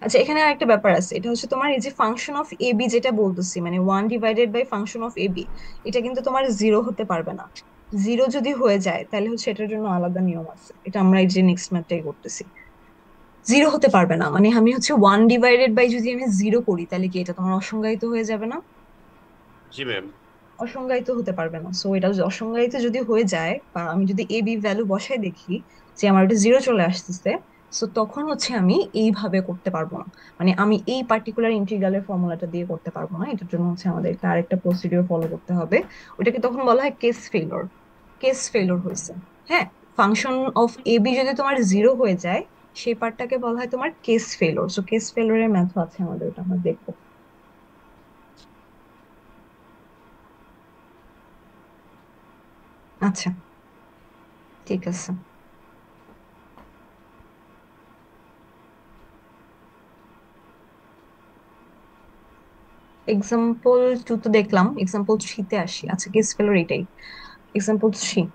আচ্ছা, এখানে আরেকটা ব্যাপার আছে, এটা হচ্ছে তোমার এই যে ফাংশন অফ এ বি যেটা বলতেছি, মানে 1/ফাংশন অফ এ বি, এটা কিন্তু তোমার জিরো হতে পারবে না। জিরো যদি হয়ে যায় তাহলে হচ্ছে এটার জন্য আলাদা নিয়ম আছে, এটা আমরা এই যে নেক্সট ম্যাথটাই করতেছি। জিরো হতে পারবে না, মানে আমি হচ্ছে 1/, যদি আমি জিরো করি তাহলে কি এটা তোমার অসংজ্ঞায়িত হয়ে যাবে না? জি ম্যাম। অসংজ্ঞায়িত হতে পারবে না, সো এটা যদি অসংজ্ঞায়িত যদি হয়ে যায়, বা আমি যদি এ বি ভ্যালু বসায় দেখি যে আমার ওটা জিরো চলে আসতেছে, সো তখন হচ্ছে আমি এইভাবে করতে পারবো না, মানে আমি এই পার্টিকুলার ইন্টিগ্রালের ফর্মুলাটা দিয়ে করতে পারবো না। এটার জন্য হচ্ছে আমাদেরকে আরেকটা প্রসিডিওর ফলো করতে হবে, ওটাকে তখন বলা হয় কেস ফেইলর। কেস ফেইলর হয়েছে, হ্যাঁ। ফাংশন অফ এ বি যদি তোমার জিরো হয়ে যায়, সেই পার্টটাকে বলা হয় তোমার কেস ফেইলর। সো কেস ফেইলরের ম্যাথ আছে আমাদের, ওটা আমরা দেখবো। আচ্ছা, ঠিক আছে। এক্সাম্পল 2 তো দেখলাম, এক্সাম্পল 3 তে আসি। আচ্ছা, কেস ফেলোর এটাই, এক্সাম্পল 3।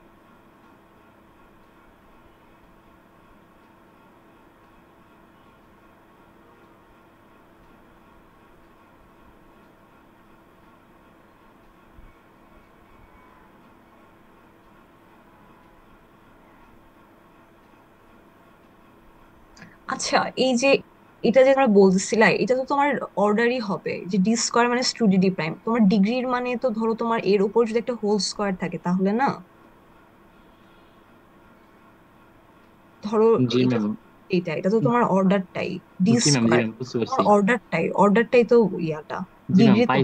আচ্ছা, এই যে এটা যে তোমরা বলতেছিলা, এটা তো তোমার অর্ডারই হবে, যে ডি স্কয়ার মানে টু ডি প্রাইম। তোমার ডিগ্রির মানে তো ধরো তোমার এর উপর যদি একটা হোল স্কয়ার থাকে তাহলে না, ধরো জি এটা, ম্যাম। এটা তো তোমার অর্ডারটাই, ডি জি ম্যাম, জি স্কয়ার ম্যাম বুঝতে তোমার পারছি। অর্ডারটাই তো ইয়াটা, জি ম্যাম, ডিগ্রি তো। পাই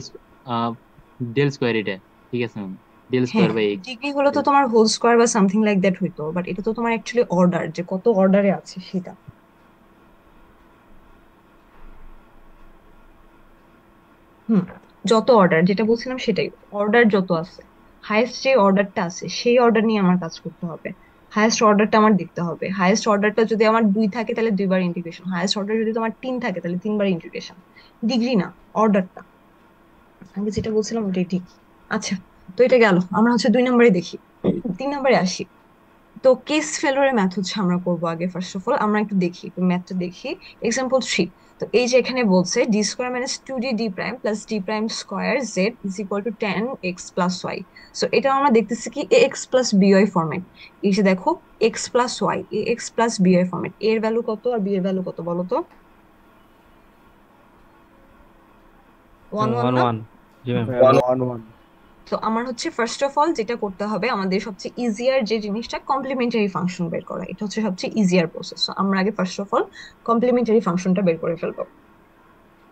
ডেল স্কোয়ার এটা, ঠিক আছে ম্যাম, ডেল স্কোয়ার হ্যাঁ, বাই এক্স। ডিগ্রি হলো তো তোমার হোল স্কয়ার বা সামথিং লাইক দ্যাট হইতো, বাট এটা তো তোমার অ্যাকচুয়ালি অর্ডার, যে কত অর্ডারে আছে সেটা। হুম, যত অর্ডার, যেটা বলছিলাম সেটাই, অর্ডার যত আছে, হাইয়েস্ট যে অর্ডারটা আছে সেই অর্ডার নিয়ে আমার কাজ করতে হবে। হাইয়েস্ট অর্ডারটা আমার দেখতে হবে, হাইয়েস্ট অর্ডারটা যদি আমার 2 থাকে তাহলে 2 বার ইন্টিগ্রেশন, হাইয়েস্ট অর্ডার যদি তোমার 3 থাকে তাহলে 3 বার ইন্টিগ্রেশন। ডিগ্রি না, অর্ডারটা। আমি যেটা বলছিলাম ওটাই ঠিক। আচ্ছা, তো এটা গেল, আমরা হচ্ছে 2 নম্বরে দেখি। 3 নম্বরে আসি। তো কেস ফেলোরের ম্যাথ হচ্ছে আমরা করবো আগে। ফার্স্ট অফ অল আমরা একটু দেখি, একটু ম্যাথটা দেখি। এক্সাম্পল 3। তো এই যে এখানে বলছে d square minus two D D prime plus D prime square z is equal to 10x+y। So এটা আমরা দেখতেছি কি a x plus b y format. এই যে দেখো, x plus y, a x plus b y format, এর ভ্যালু কত আর বি এর ভ্যালু কত বলো তো? 1 1 ওয়ান না? ওয়ান জি ম্যাম। 1 1 তো আমার হচ্ছে ফার্স্ট অফ অল যেটা করতে হবে, আমাদের সবচেয়ে ইজিয়ার যে জিনিসটা কমপ্লিমেন্টারি ফাংশন বের করা, এটা হচ্ছে সবচেয়ে ইজিয়ার প্রসেস। আমরা আগে ফার্স্ট অফ অল কমপ্লিমেন্টারি ফাংশনটা বের করে ফেলবো।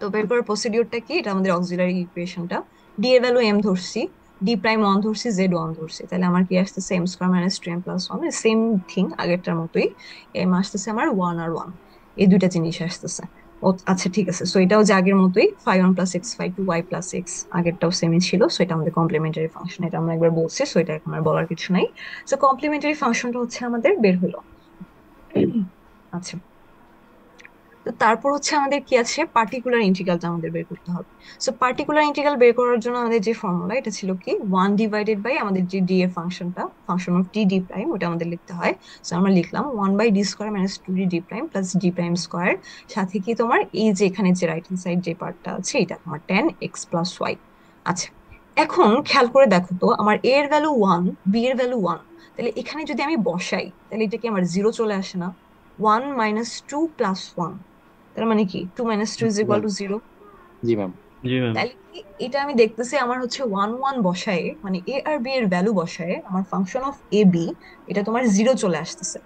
তো বের করার প্রসিডিওরটা কি, এটা আমাদের অক্সিলারি ইকুয়েশনটা। ডি এর ভ্যালু এম ধরছি, ডি প্রাইম 1 ধরছি, জেড 1 ধরছি, তাহলে আমার কি আসতেছে m square minus 2m+1, same thing আগেরটার মতোই। এম আসতেছে আমার 1 আর 1, এই দুইটা জিনিস আসতেছে। ও আচ্ছা, ঠিক আছে। সো এটাও যে আগের মতোই, 5 1 + x 5 2y + x, আগেরটাও সেমই ছিল। সো এটা আমাদের কমপ্লিমেন্টারি ফাংশন, এটা আমরা একবার বলছি, সো এটা এখন আর বলার কিছু নাই। সো কমপ্লিমেন্টারি ফাংশনটা হচ্ছে আমাদের বের হলো। আচ্ছা, তো তারপর হচ্ছে আমাদের কি আছে, পার্টিকুলার ইন্টিগ্রালটা আমাদের বের করতে হবে। সো পার্টিকুলার ইন্টিগ্রাল বের করার জন্য আমাদের যে ফর্মুলা, এটা ছিল কি 1 আমাদের যে ডি এর ফাংশনটা, function of d D prime, ওটা আমাদের লিখতে হয়। সো আমরা লিখলাম 1/d² minus 2d d prime plus D prime square, সাথে কি তোমার এই যে এখানে যে রাইট হ্যান্ড সাইড যে পার্টটা আছে, এটা তোমার 10x+y। আচ্ছা, এখন খেয়াল করে দেখো তো, আমার এ এর ভ্যালু 1, বি এর ভ্যালু 1, তাহলে এখানে যদি আমি বসাই তাহলে এটা কি আমার জিরো চলে আসে না? 1 - 2 + 1, তার মানে কি 2 - 2 জি ম্যাম। = 0। জি ম্যাম। জি ম্যাম। তাহলে কি এটা আমি দেখতেছি আমার হচ্ছে 1 1 বসায়ে, মানে এ আর বি এর ভ্যালু বসায়ে আমার ফাংশন অফ এ বি, এটা তোমার জিরো চলে আসতেছে।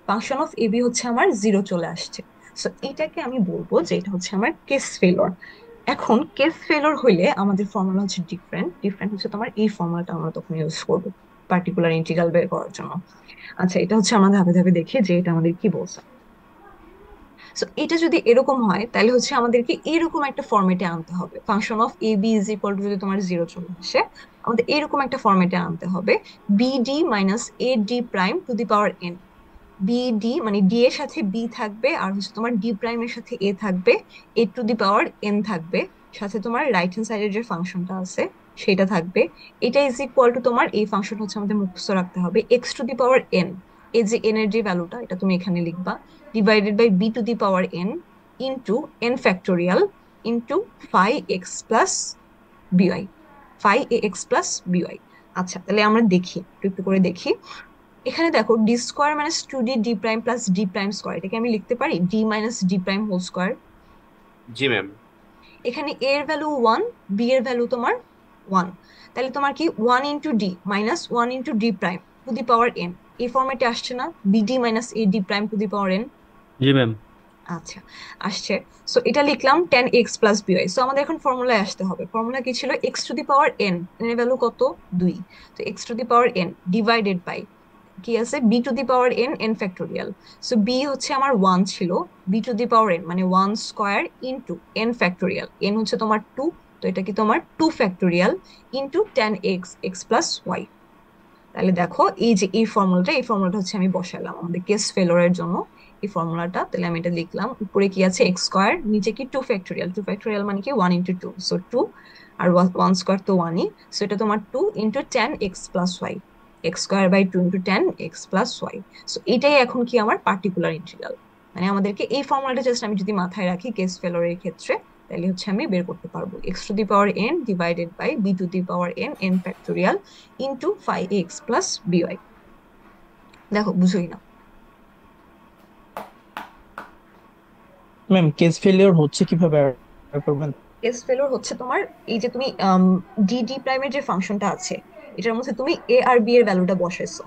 ফাংশন অফ এবি হচ্ছে আমার 0 চলে আসছে। সো এটাকে আমি বলবো যে এটা হচ্ছে আমার কেস ফেলর। এখন কেস ফেলর হইলে আমাদের ফর্মুলা হচ্ছে ডিফারেন্ট। ডিফারেন্ট হচ্ছে তোমার এই ফর্মুলাটা আমরা তখন ইউজ করবো পার্টিকুলার ইন্টিগ্রাল বের করার জন্য। আচ্ছা, এটা হচ্ছে আমরা ধাপে ধাপে দেখি যে এটা আমাদের কি বলছে। সো এটা যদি এরকম হয় তাহলে হচ্ছে আমাদেরকে এরকম একটা ফরম্যাটে আনতে হবে। Function of a b is equal to যদি তোমার 0 চলে আসে, আমাদের এরকম একটা ফরম্যাটে আনতে হবে, BD minus A d prime two the power N. BD মানে ডি এর সাথে বি থাকবে, আর হচ্ছে তোমার ডি প্রাইমের সাথে এ থাকবে, এ টু দি পাওয়ার এন থাকবে, সাথে তোমার রাইট হ্যান্ড সাইডের যে ফাংশনটা আছে সেটা থাকবে। এটা ইজ ইকুয়াল টু তোমার এই ফাংশন হচ্ছে আমাদের মুখস্থ রাখতে হবে x to the power N. এই যে এন এর যে ভ্যালুটা এটা তুমি এখানে লিখবা, divided by b to the power n into n factorial into phi x plus b y, phi a x plus b y. আচ্ছা, তাহলে আমরা দেখি, একটু একটু করে দেখি। এখানে দেখো d square minus 2d d prime plus D prime square, এটাকে আমি লিখতে পারি d minus d prime whole square. জি ম্যাম। এখানে এ এর ভ্যালু 1, বি এর ভ্যালু তোমার 1, তাহলে তোমার কি 1 into D minus 1 into d prime two the power N, এই ফর্মেটে আসছে না, BD minus A d prime two the power N. G ma'am. আচ্ছা, আসছে। সো এটা লিখলাম 10x প্লাস বিওয়াই। সো আমাদের এখন ফর্মুলায় আসতে হবে। ফর্মুলা কি ছিল? x to the power n, n এর ভ্যালু কত? 2। তো x to the power n divided by কি আছে b to the power n, n factorial. So b হচ্ছে আমার 1 ছিল, b to the power n মানে 1 square into n factorial, n হচ্ছে তোমার 2, তো এটা কি তোমার 2 factorial into 10x x plus y। তাহলে দেখো এই যে এই ফর্মুলাটা হচ্ছে আমি বসালাম আমাদের কেস ফেলোরের জন্য এই ফর্মুলাটা। তাহলে আমি এটা লিখলাম, উপরে কি আছে এক্স স্কয়ার, নিচে কি 2 ফ্যাক্টোরিয়াল, 2 ফ্যাক্টোরিয়াল মানে কি 1 ইনটু 2, সো 2 আর 1 স্কয়ার তো 1ই, সো এটা তোমার 2 into 10x plus y, x square by 2 into 10x plus y। So এটাই এখন কি আমার পার্টিকুলার ইন্টিগ্রাল। মানে আমাদেরকে এই ফর্মুলাটা জাস্ট আমি যদি মাথায় রাখি কেস ফেলোরের ক্ষেত্রে, তাহলে হচ্ছে আমি বের করতে পারবো x to the power n divided by b to the power n, n factorial into 5x plus by। দেখো বুঝোই না? ম্যাম কেস ফেলিওর হচ্ছে কিভাবে করবেন? কেস ফেলোর হচ্ছে তোমার এই যে তুমি ডি ডি প্রাইমের যে ফাংশনটা আছে এটার মধ্যে তুমি এ আর বি এর ভ্যালুটা বসাইছো,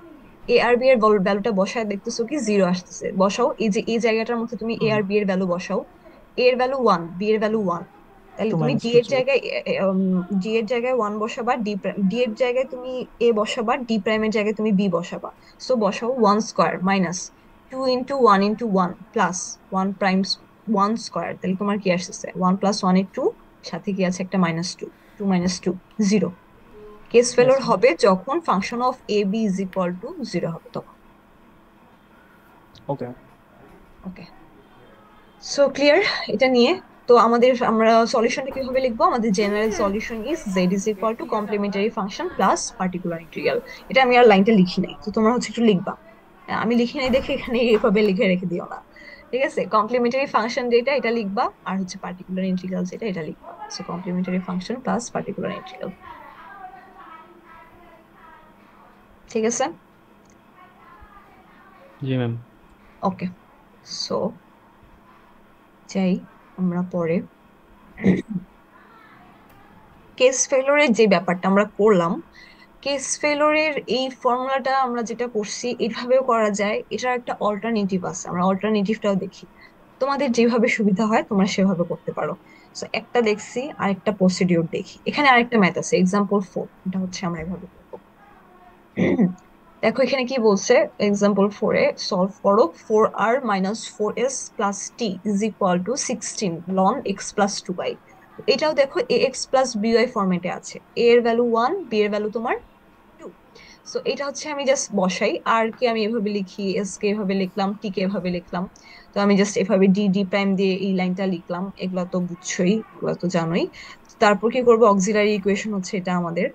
এ আর বি এর ভ্যালুটা বসায় দেখতেছো কি 0 আসতেছে, বসাও এই যে এই জায়গাটার মধ্যে তুমি এ আর বি এর ভ্যালু বসাও, এ এর ভ্যালু 1, বি এর ভ্যালু 1, তাহলে তুমি ডি এর জায়গায় 1 বসাবা, ডি এর জায়গায় তুমি এ বসাবা, ডি প্রাইমের জায়গায় তুমি বি বসাবা। সো বসাও 1 square minus 2 into 1 into 1 plus 1 prime 1 square, তাহলে তোমার কি আসছে 1 প্লাস 1 এর 2, সাথে কি আছে একটা মাইনাস 2, 2 মাইনাস 2 0। কেস ফেলোর হবে যখন function of a b is equal to 0 হবে তখন। ওকে ওকে, সো ক্লিয়ার এটা নিয়ে? তো আমরা সলিউশনটা কিভাবে লিখবো? আমাদের general solution is z is equal to complementary function plus particular integral. এটা আমি আর লাইনটা লিখি নাই, তো তোমরা হচ্ছে একটু লিখবা। আমি লিখি নাই দেখে এখানে এইভাবে লিখে রেখে দিও না, ঠিক আছে? কমপ্লিমেন্টারি ফাংশন যেটা এটা লিখবা, আর হচ্ছে পার্টিকুলার ইন্টিগ্রাল যেটা এটা লিখবা। So complimentary function plus particular integral, ঠিক আছে? জি ম্যাম। ওকে, সো যাই আমরা পরে। কেস ফেলোরের যে ব্যাপারটা আমরা করলাম, কেস ফেলোরের এই ফর্মুলাটা আমরা যেটা করছি এইভাবেও করা যায়, এটার একটা অল্টারনেটিভ আছে, আমরা অল্টারনেটিভটাও দেখি। তোমাদের যেভাবে সুবিধা হয় তোমরা সেভাবে করতে পারো। সো একটা দেখছি, আরেকটা প্রসিডিওর দেখি। এখানে আরেকটা ম্যাথ আছে, এক্সাম্পল 4, এটা হচ্ছে আমরা এভাবে করবো। দেখো এখানে কি বলছে, এক্সাম্পল 4 এ সলভ করো 4r minus 4s plus t is equal two 16 ln x plus 2y। এটাও দেখো ax প্লাস by ফরম্যাটে আছে, a এর ভ্যালু 1, b এর ভ্যালু তোমার 2। সো এটা হচ্ছে আমি জাস্ট বসাই, আর কে আমি এভাবে লিখি, s কে এভাবে লিখলাম, t কে এভাবে লিখলাম। তো আমি জাস্ট এভাবে ডি ডি প্রাইম দিয়ে এই লাইনটা লিখলাম, এগুলো তো বুঝছোই, এগুলো তো জানোই। তারপর কি করবো, অক্সিলারি ইকুয়েশন হচ্ছে এটা আমাদের,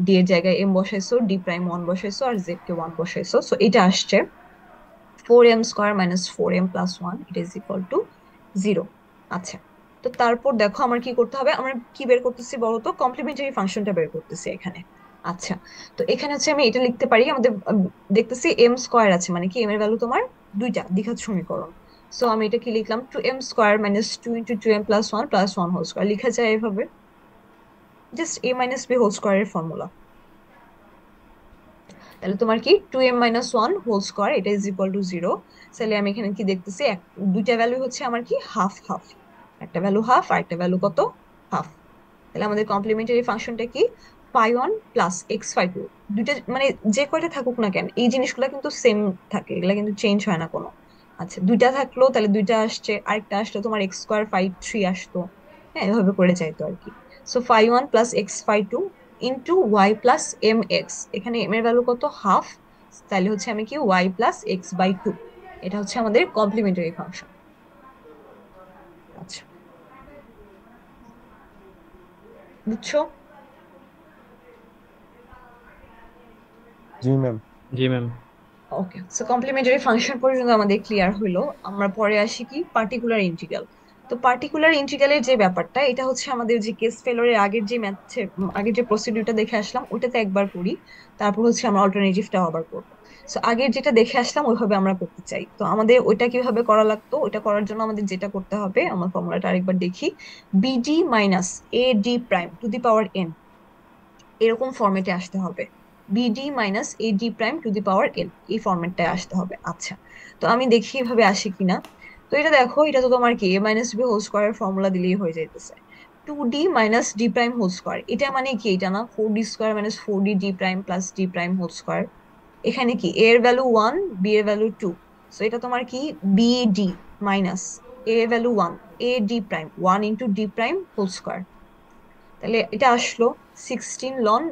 ডি এর জায়গায় এম বসাইছো, ডি প্রাইম 1 বসাইছো, আর জেড কে 1 বসাইছো। সো এটা আসছে 4m square minus 4m plus 1, it is equal to 0। আচ্ছা, তো তারপর দেখো আমার কি করতে হবে, আমরা কি বের করতেছি বলতো? কমপ্লিমেন্টারি ফাংশনটা বের করতেছি এখানে। আচ্ছা, তো এখানে হচ্ছে আমি এটা লিখতে পারি, আমাদের দেখতেছি এম স্কয়ার আছে, মানে কি এম এর ভ্যালু তোমার 2টা, দ্বিঘাত সমীকরণ। সো আমি এটা কি লিখলাম, 2m square minus 2 into 2m plus 1 plus 1 whole square, লিখা যায় এভাবে, just a minus b whole স্কয়ারের ফর্মুলা। তাহলে তোমার কি 2m-1 হোল স্কয়ার এটা ইজ ইকুয়াল টু 0। তাহলে আমি এখানে কি দেখতেছি, দুইটা ভ্যালু হচ্ছে আমার কি হাফ হাফ, একটা ভ্যালু হাফ আর একটা ভ্যালু কত হাফ। তাহলে আমাদের কমপ্লিমেন্টারি ফাংশনটা কি φ1 প্লাস x φ2, দুইটা মানে যে কয়টা থাকুক না কেন এই জিনিসগুলো কিন্তু সেম থাকে, এগুলা কিন্তু চেঞ্জ হয় না কোনো। আচ্ছা দুইটা থাকলো তাহলে দুইটা আসছে, আরেকটা আসলো তোমার x2 φ3 আসতো, হ্যাঁ এভাবে করে যাইতো আর কি। So φ1 plus x φ2 into y plus m x, এখানে এম এর ভ্যালু কত হাফ, তাহলে হচ্ছে আমি কি ওয়াই প্লাস x/2, এটা হচ্ছে আমাদের কমপ্লিমেন্টারি ফাংশন। আচ্ছা বুঝছো? জি ম্যাম। জি ম্যাম। ওকে, সো কমপ্লিমেন্টারি ফাংশন পর্যন্ত আমাদের ক্লিয়ার হলো। আমরা পরে আসি কি পার্টিকুলার ইন্টিগ্রাল। তো পার্টিকুলার ইন্টিগ্রালের যে ব্যাপারটা, এটা হচ্ছে আমাদের যে কেস ফেলোরের আগের যে ম্যাথে আগের যে প্রসিডিউরটা দেখে আসলাম ওইটাতে একবার করি, তারপর হচ্ছে আমরা অল্টারনেটিভটাও আবার করবো। সো আগের যেটা দেখে আসলাম ওইভাবে আমরা করতে চাই, তো আমাদের ওইটা কিভাবে করা লাগতো, ওইটা করার জন্য আমাদের যেটা করতে হবে, আমার ফর্মুলাটা আরেকবার দেখি, BD minus A d prime two the power N, এরকম ফরম্যাটে আসতে হবে। BD minus A d prime two the power N, এই ফরম্যাটটায় আসতে হবে। আচ্ছা তো আমি দেখি এভাবে আসে কিনা। তো এটা দেখো, এটা তো তোমার কি এ মাইনাস বি হোল স্কোয়ারের ফর্মুলা দিলেই হয়ে যাইতেছে। 2d minus d prime whole square, এটা মানে কি, এটা না 4d square minus 4d d prime plus D prime whole square. এখানে কি এ এর ভ্যালু 1, বি এর ভ্যালু 2, সো এটা তোমার কি বিডি মাইনাস এ এর ভ্যালু 1, a d prime 1 into d prime whole square. তাহলে এটা আসলো 16 লন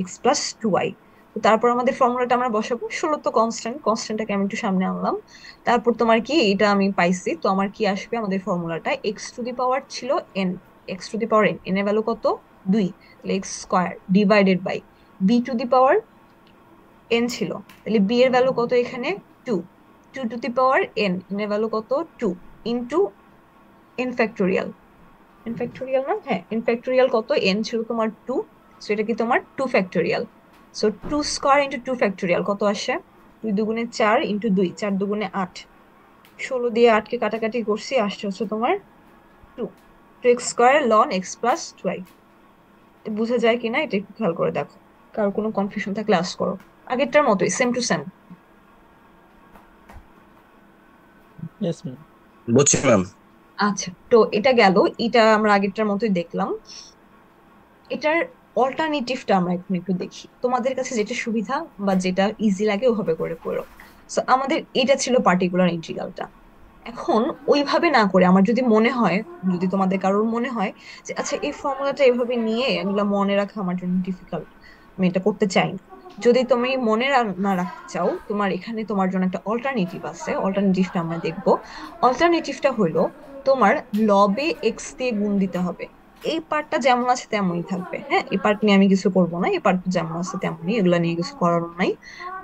এক্স প্লাস 2y। তো তারপর আমাদের ফর্মুলাটা আমরা বসাবো, 16 তো কনস্ট্যান্ট, কনস্ট্যান্টটাকে আমি একটু সামনে আনলাম। তারপর তোমার কি এটা আমি পাইছি, তো আমার কি আসবে আমাদের ফর্মুলাটা, এক্স টু দি পাওয়ার ছিল n, x to the power n, n এর ভ্যালু কত 2, তাহলে x square divided by b to the power n ছিল, তাহলে বি এর ভ্যালু কত এখানে 2, 2 to the power n, n এর ভ্যালু কত 2 into n factorial, n factorial না, হ্যাঁ এন ফ্যাক্টোরিয়াল কত, এন ছিল তোমার 2, সো এটা কি তোমার 2 factorial. So 2 square into 2 factorial কত আসে, 2 দুগুণে 4 ইন্টু 2, 4 দুগুণে 8, 16 দিয়ে 8 কে কাটাকাটি করছি, আসছে হচ্ছে তোমার 2, 2x square loan x plus 2y। বোঝা যায় কিনা এটা একটু খেয়াল করে দেখো, কারো কোনো কনফিউশন থাকলে আস্ক করো। আগেরটার মতোই same to same. Yes ma'am. বুঝছি ম্যাম। আচ্ছা তো এটা গেল, এটা আমরা আগেরটার মতোই দেখলাম। এটার অল্টারনেটিভটা আমরা এখন একটু দেখি, তোমাদের কাছে যেটা সুবিধা বা যেটা ইজি লাগে ওভাবে করে করো। সো আমাদের এটা ছিল পার্টিকুলার ইন্টিগ্রালটা। এখন ওইভাবে না করে আমার যদি মনে হয়, যদি তোমাদের কারোর মনে হয় যে আচ্ছা এই ফর্মুলাটা এভাবে নিয়ে এগুলা মনে রাখা আমার জন্য ডিফিকাল্ট, আমি এটা করতে চাই না, যদি তুমি মনে না রাখতে চাও, তোমার এখানে তোমার জন্য একটা অল্টারনেটিভ আছে, অল্টারনেটিভটা আমরা দেখবো। অল্টারনেটিভটা হলো তোমার লবে এক্স দিয়ে গুণ দিতে হবে, এই পার্টটা যেমন আছে তেমনই থাকবে, হ্যাঁ এই পার্ট নিয়ে আমি কিছু করবো না, এই পার্ট যেমন আছে তেমনই, এগুলা নিয়ে কিছু করার নাই।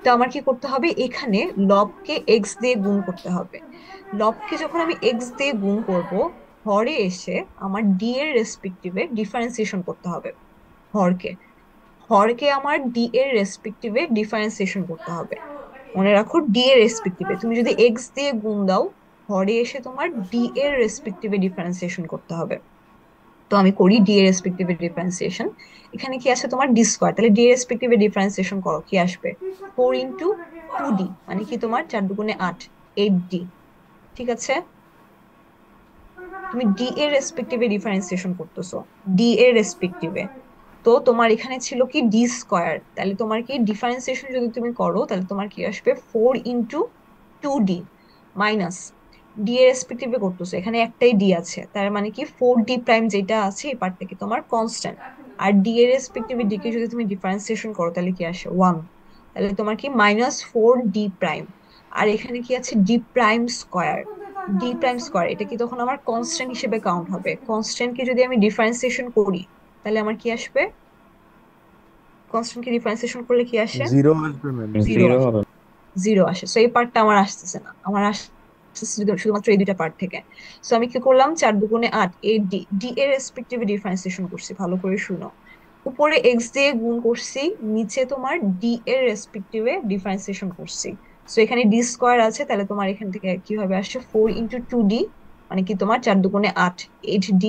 তো আমার কি করতে হবে, এখানে লবকে এক্স দিয়ে গুণ করতে হবে। লবকে যখন আমি এক্স দিয়ে গুণ করব, হরে এসে আমার ডি এর রেসপেক্টিভে ডিফারেন্সিয়েশন করতে হবে। হরকে হরকে আমার ডি এর রেসপেক্টিভে ডিফারেন্সিয়েশন করতে হবে। মনে রাখো ডি এর রেসপেক্টিভে তুমি যদি এক্স দিয়ে গুণ দাও, হরে এসে তোমার ডি এর রেসপেক্টিভে ডিফারেন্সিয়েশন করতে হবে। তো আমি করি ডি এর রেসপেক্টিভে ডিফারেন্সিয়েশন, এখানে কি আছে তোমার ডি স্কোয়ার, তাহলে ডি এর রেসপেক্টিভে ডিফারেন্সিয়েশন করো, কি আসবে 4 ইন্টু 2d, মানে কি তোমার 4 দুগুণে 8, 8d। ঠিক আছে, তুমি ডি এর রেসপেক্টিভে ডিফারেন্সিয়েশন করতেছো, ডি এর রেসপেক্টিভে। তো তোমার এখানে ছিল কি ডি স্কোয়ার, তাহলে তোমার কি ডিফারেন্সিয়েশন যদি তুমি করো তাহলে তোমার কি আসবে 4 ইন্টু 2d মাইনাস ডি এর রেসপেক্টিভে করতেছো, এখানে একটাই ডি আছে, তার মানে কি 4d প্রাইম যেটা আছে এই পার্ট থেকে তোমার কনস্ট্যান্ট, আর ডি এর রেসপেক্টিভে ডি কে যদি তুমি ডিফারেন্সিয়েশন করো তাহলে কি আসে 1, তাহলে তোমার কি মাইনাস 4d প্রাইম। আর এখানে কি আছে D prime square, D prime square, এটা কি তখন আমার কনস্ট্যান্ট হিসেবে কাউন্ট হবে, কনস্ট্যান্ট কে যদি আমি ডিফারেন্সিয়েশন করি তাহলে আমার কি আসবে, কনস্ট্যান্ট কে ডিফারেন্সিয়েশন করলে কি আসে, জিরো আসবে ম্যাম। জিরো জিরো আসে, হবে। জিরো আসে। সো এই পার্টটা আমার আসতেছে না, আমার আসতেছে শুধুমাত্র এই দুইটা পার্ট থেকে। সো আমি কি করলাম, 4 দুগুণে 8, এই ডি, ডি এর রেসপেক্টিভে ডিফারেন্সিয়েশন করছি, ভালো করে শুনো, উপরে এক্স দিয়ে গুণ করছি, নিচে তোমার ডি এর রেসপেক্টিভে ডিফারেন্সিয়েশন করছি। সো এখানে ডি স্কোয়ার আছে, তাহলে তোমার এখান থেকে কিভাবে আসছে 4 ইন্টু 2d, মানে কি তোমার 4 দুগুণে 8, 8d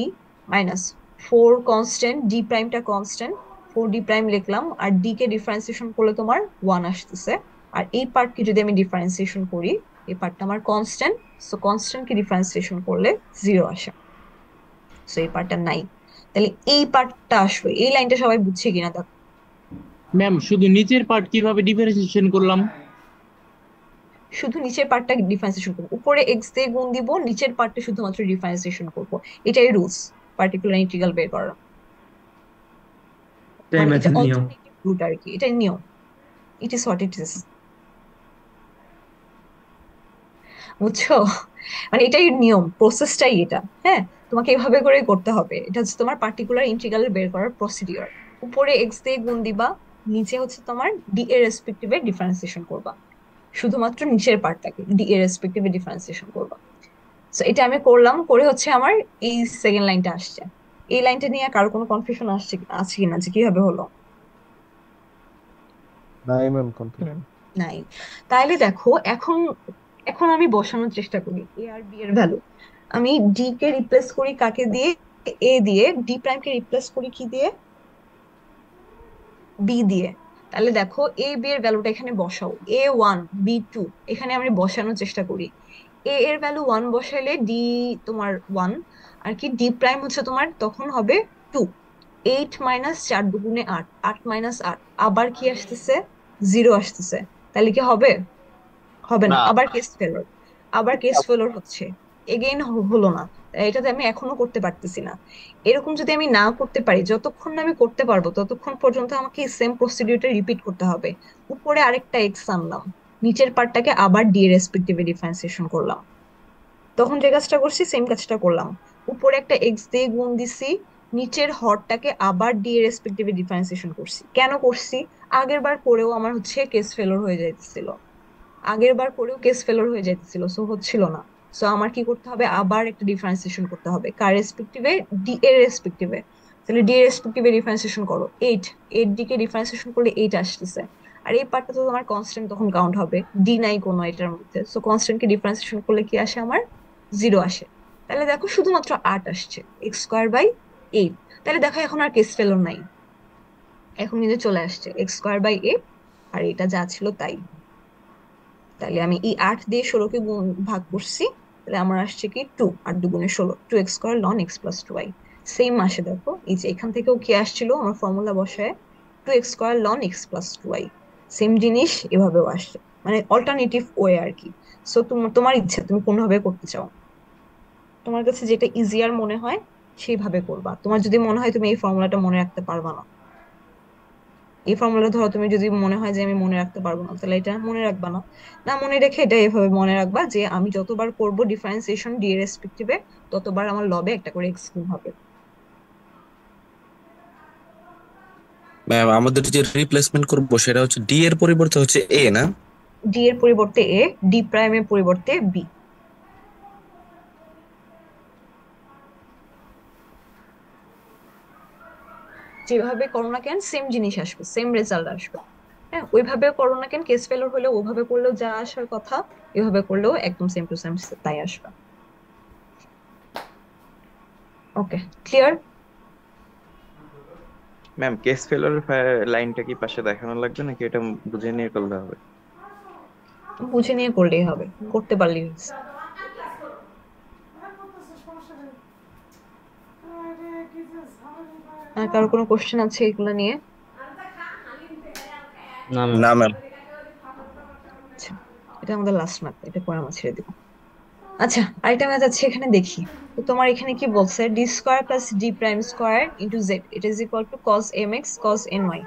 মাইনাস 4 কনস্ট্যান্ট, ডি প্রাইমটা কনস্ট্যান্ট, 4d প্রাইম লিখলাম, আর ডি কে ডিফারেন্সিয়েশন করলে তোমার 1 আসতেছে। আর এই পার্টকে যদি আমি ডিফারেন্সিয়েশন করি, এই পার্টটা আমার কনস্ট্যান্ট, সো কনস্ট্যান্ট কে ডিফারেন্সিয়েশন করলে 0 আসে, সো এই পার্টটা নাই। তাহলে এই পার্টটা আসবে, এই লাইনটা সবাই বুঝছে কিনা দেখো। ম্যাম শুধু নিচের পার্ট কিভাবে ডিফারেন্সিয়েশন করলাম? শুধু নিচের পার্টটা ডিফারেন্সিয়েশন করবো, উপরে এক্স দিয়ে গুণ দিব, নিচের পার্টটা শুধুমাত্র ডিফারেন্সিয়েশন করবো। এটাই রুলস পার্টিকুলার ইন্টিগ্রাল বের করার, এটাই মানে এটা ম্যাথের নিয়ম। অল্টারনেটিভ রুট আর কি, এটাই নিয়ম। It is what it is, বুঝছো? মানে এটাই নিয়ম, প্রসেসটাই এটা। হ্যাঁ, তোমাকে এভাবে করে করতে হবে, এটা হচ্ছে তোমার পার্টিকুলার ইন্টিগ্রাল বের করার প্রসিডিওর। উপরে এক্স দিয়ে গুণ দিবা, নিচে হচ্ছে তোমার ডি এর রেসপেক্টিভে ডিফারেন্সিয়েশন করবা, শুধুমাত্র নিচের পার্টটাকে ডি এর রেসপেক্টিভে ডিফারেন্সিয়েশন করবা। সো এটা আমি করলাম, করে হচ্ছে আমার এই সেকেন্ড লাইনটা আসছে। এই লাইনটা নিয়ে কারো কোনো কনফিউশন আছে কিনা যে কিভাবে হলো? নাই ম্যাম, কনফিউজ। নাই। তাইলে দেখো এখন, এখন আমি বসানোর চেষ্টা করি এ আর বি এর ভ্যালু। আমি ডি কে রিপ্লেস করি কাকে দিয়ে? এ দিয়ে। ডি প্রাইম কে রিপ্লেস করি কি দিয়ে? বি দিয়ে। তাহলে দেখো এ বি এর ভ্যালুটা এখানে বসাও, A1 B2 এখানে আমি বসানোর চেষ্টা করি। এ এর ভ্যালু 1 বসাইলে ডি তোমার 1, আর কি ডি প্রাইম হচ্ছে তোমার তখন হবে 2। 8 মাইনাস 4 দুগুণে 8, 8 মাইনাস 8, আবার কি আসতেছে? 0 আসতেছে। তাহলে কি হবে? হবে না, না। আবার কেস ফেলোর, আবার কেস ফেলোর হচ্ছে, এগেইন হলো না। তাই এটাতে আমি এখনো করতে পারতেছি না। এরকম যদি আমি না করতে পারি, যতক্ষণ না আমি করতে পারবো ততক্ষণ পর্যন্ত আমাকে সেম প্রসিডিউরটা রিপিট করতে হবে। উপরে আরেকটা এক্স আনলাম, নিচের পার্টটাকে আবার ডি এর রেসপেক্টিভে ডিফারেন্সিয়েশন করলাম, তখন যে কাজটা করছি সেম কাজটা করলাম। উপরে একটা এক্স দিয়ে গুণ দিছি, নিচের হরটাকে আবার ডি এর রেসপেক্টিভে ডিফারেন্সিয়েশন করছি। কেন করছি? আগের বার করেও আমার হচ্ছে কেস ফেলোর হয়ে যাইতেছিল, আগের বার করেও কেস ফেলোর হয়ে যাইতেছিল, সো হচ্ছিল না। সো আমার কি করতে হবে? আবার একটা ডিফারেন্সিয়েশন করতে হবে, কার রেসপেক্টিভে? ডি এর রেসপেক্টিভে। তাহলে ডি এর রেসপেক্টিভে ডিফারেন্সিয়েশন করো, 8, 8 ডি কে ডিফারেন্সিয়েশন করলে 8 আসতেছে। আর এই পার্টটা তো তোমার কনস্ট্যান্ট তখন কাউন্ট হবে, ডি নাই কোনো এটার মধ্যে, সো কনস্ট্যান্ট কে ডিফারেন্সিয়েশন করলে কি আসে? আমার 0 আসে। তাহলে দেখো শুধুমাত্র 8 আসছে, এক্স স্কোয়ার বাই 8। তাহলে দেখো এখন আর কেস ফেলোর নাই, এখন কিন্তু চলে আসছে এক্স স্কোয়ার বাই 8, আর এটা যা ছিল তাই। তাহলে আমি এই 8 দিয়ে 16 কে ভাগ করছি, তাহলে আমার আসছে কি 2, 8 দুগুণে 16, 2x square loan x plus 2y। Same আসে দেখো, এই যে এখান থেকেও কি আসছিল আমার ফর্মুলা বসায় 2x square loan x plus 2y, same জিনিস এভাবেও আসছে, মানে অল্টারনেটিভ ওয়ে আর কি। সো তোমার ইচ্ছা তুমি কোনভাবে করতে চাও, তোমার কাছে যেটা ইজিয়ার মনে হয় সেইভাবে করবা। তোমার যদি মনে হয় তুমি এই ফর্মুলাটা মনে রাখতে পারবা না, এই ফর্মুলা ধরো তুমি যদি মনে হয় যে আমি মনে রাখতে পারবো না, তাহলে এটা মনে রাখবা না। না মনে রেখে এটা এভাবে মনে রাখবা যে আমি যতবার করব ডিফারেন্সিয়েশন ডি এর রেসপেক্টিভে, ততবার আমার লবে একটা করে এক্স গুণ হবে। ম্যাম আমাদের যে রিপ্লেসমেন্ট করবো সেটা হচ্ছে ডি এর পরিবর্তে হচ্ছে এ, না? ডি এর পরিবর্তে এ, ডি প্রাইমের পরিবর্তে বি। যেভাবে করো না কেন সেম জিনিস আসবে, সেম রেজাল্ট আসবে। হ্যাঁ, ওইভাবে করো না কেন, কেস ফেলোর হলেও ওভাবে করলেও যা আসার কথা, এভাবে করলেও একদম সেম টু সেম তাই আসবে। ওকে, ক্লিয়ার? ম্যাম কেস ফেলার লাইনটা কি পাশে দেখানো লাগবে নাকি এটা বুঝে নিয়ে করলে হবে? বুঝে নিয়ে করলেই হবে, করতে পারলেই হয়েছে। আর কারো কোনো কোশ্চেন আছে এগুলো নিয়ে? না না ম্যাম। আচ্ছা, এটা আমাদের লাস্ট ম্যাথ, এটা পরে আমরা ছেড়ে দিব। আচ্ছা, আরেকটা ম্যাথ আছে এখানে, দেখি। তো তোমার এখানে কি বলছে? D square plus D prime square into z, it is equal to cos m x cos n y,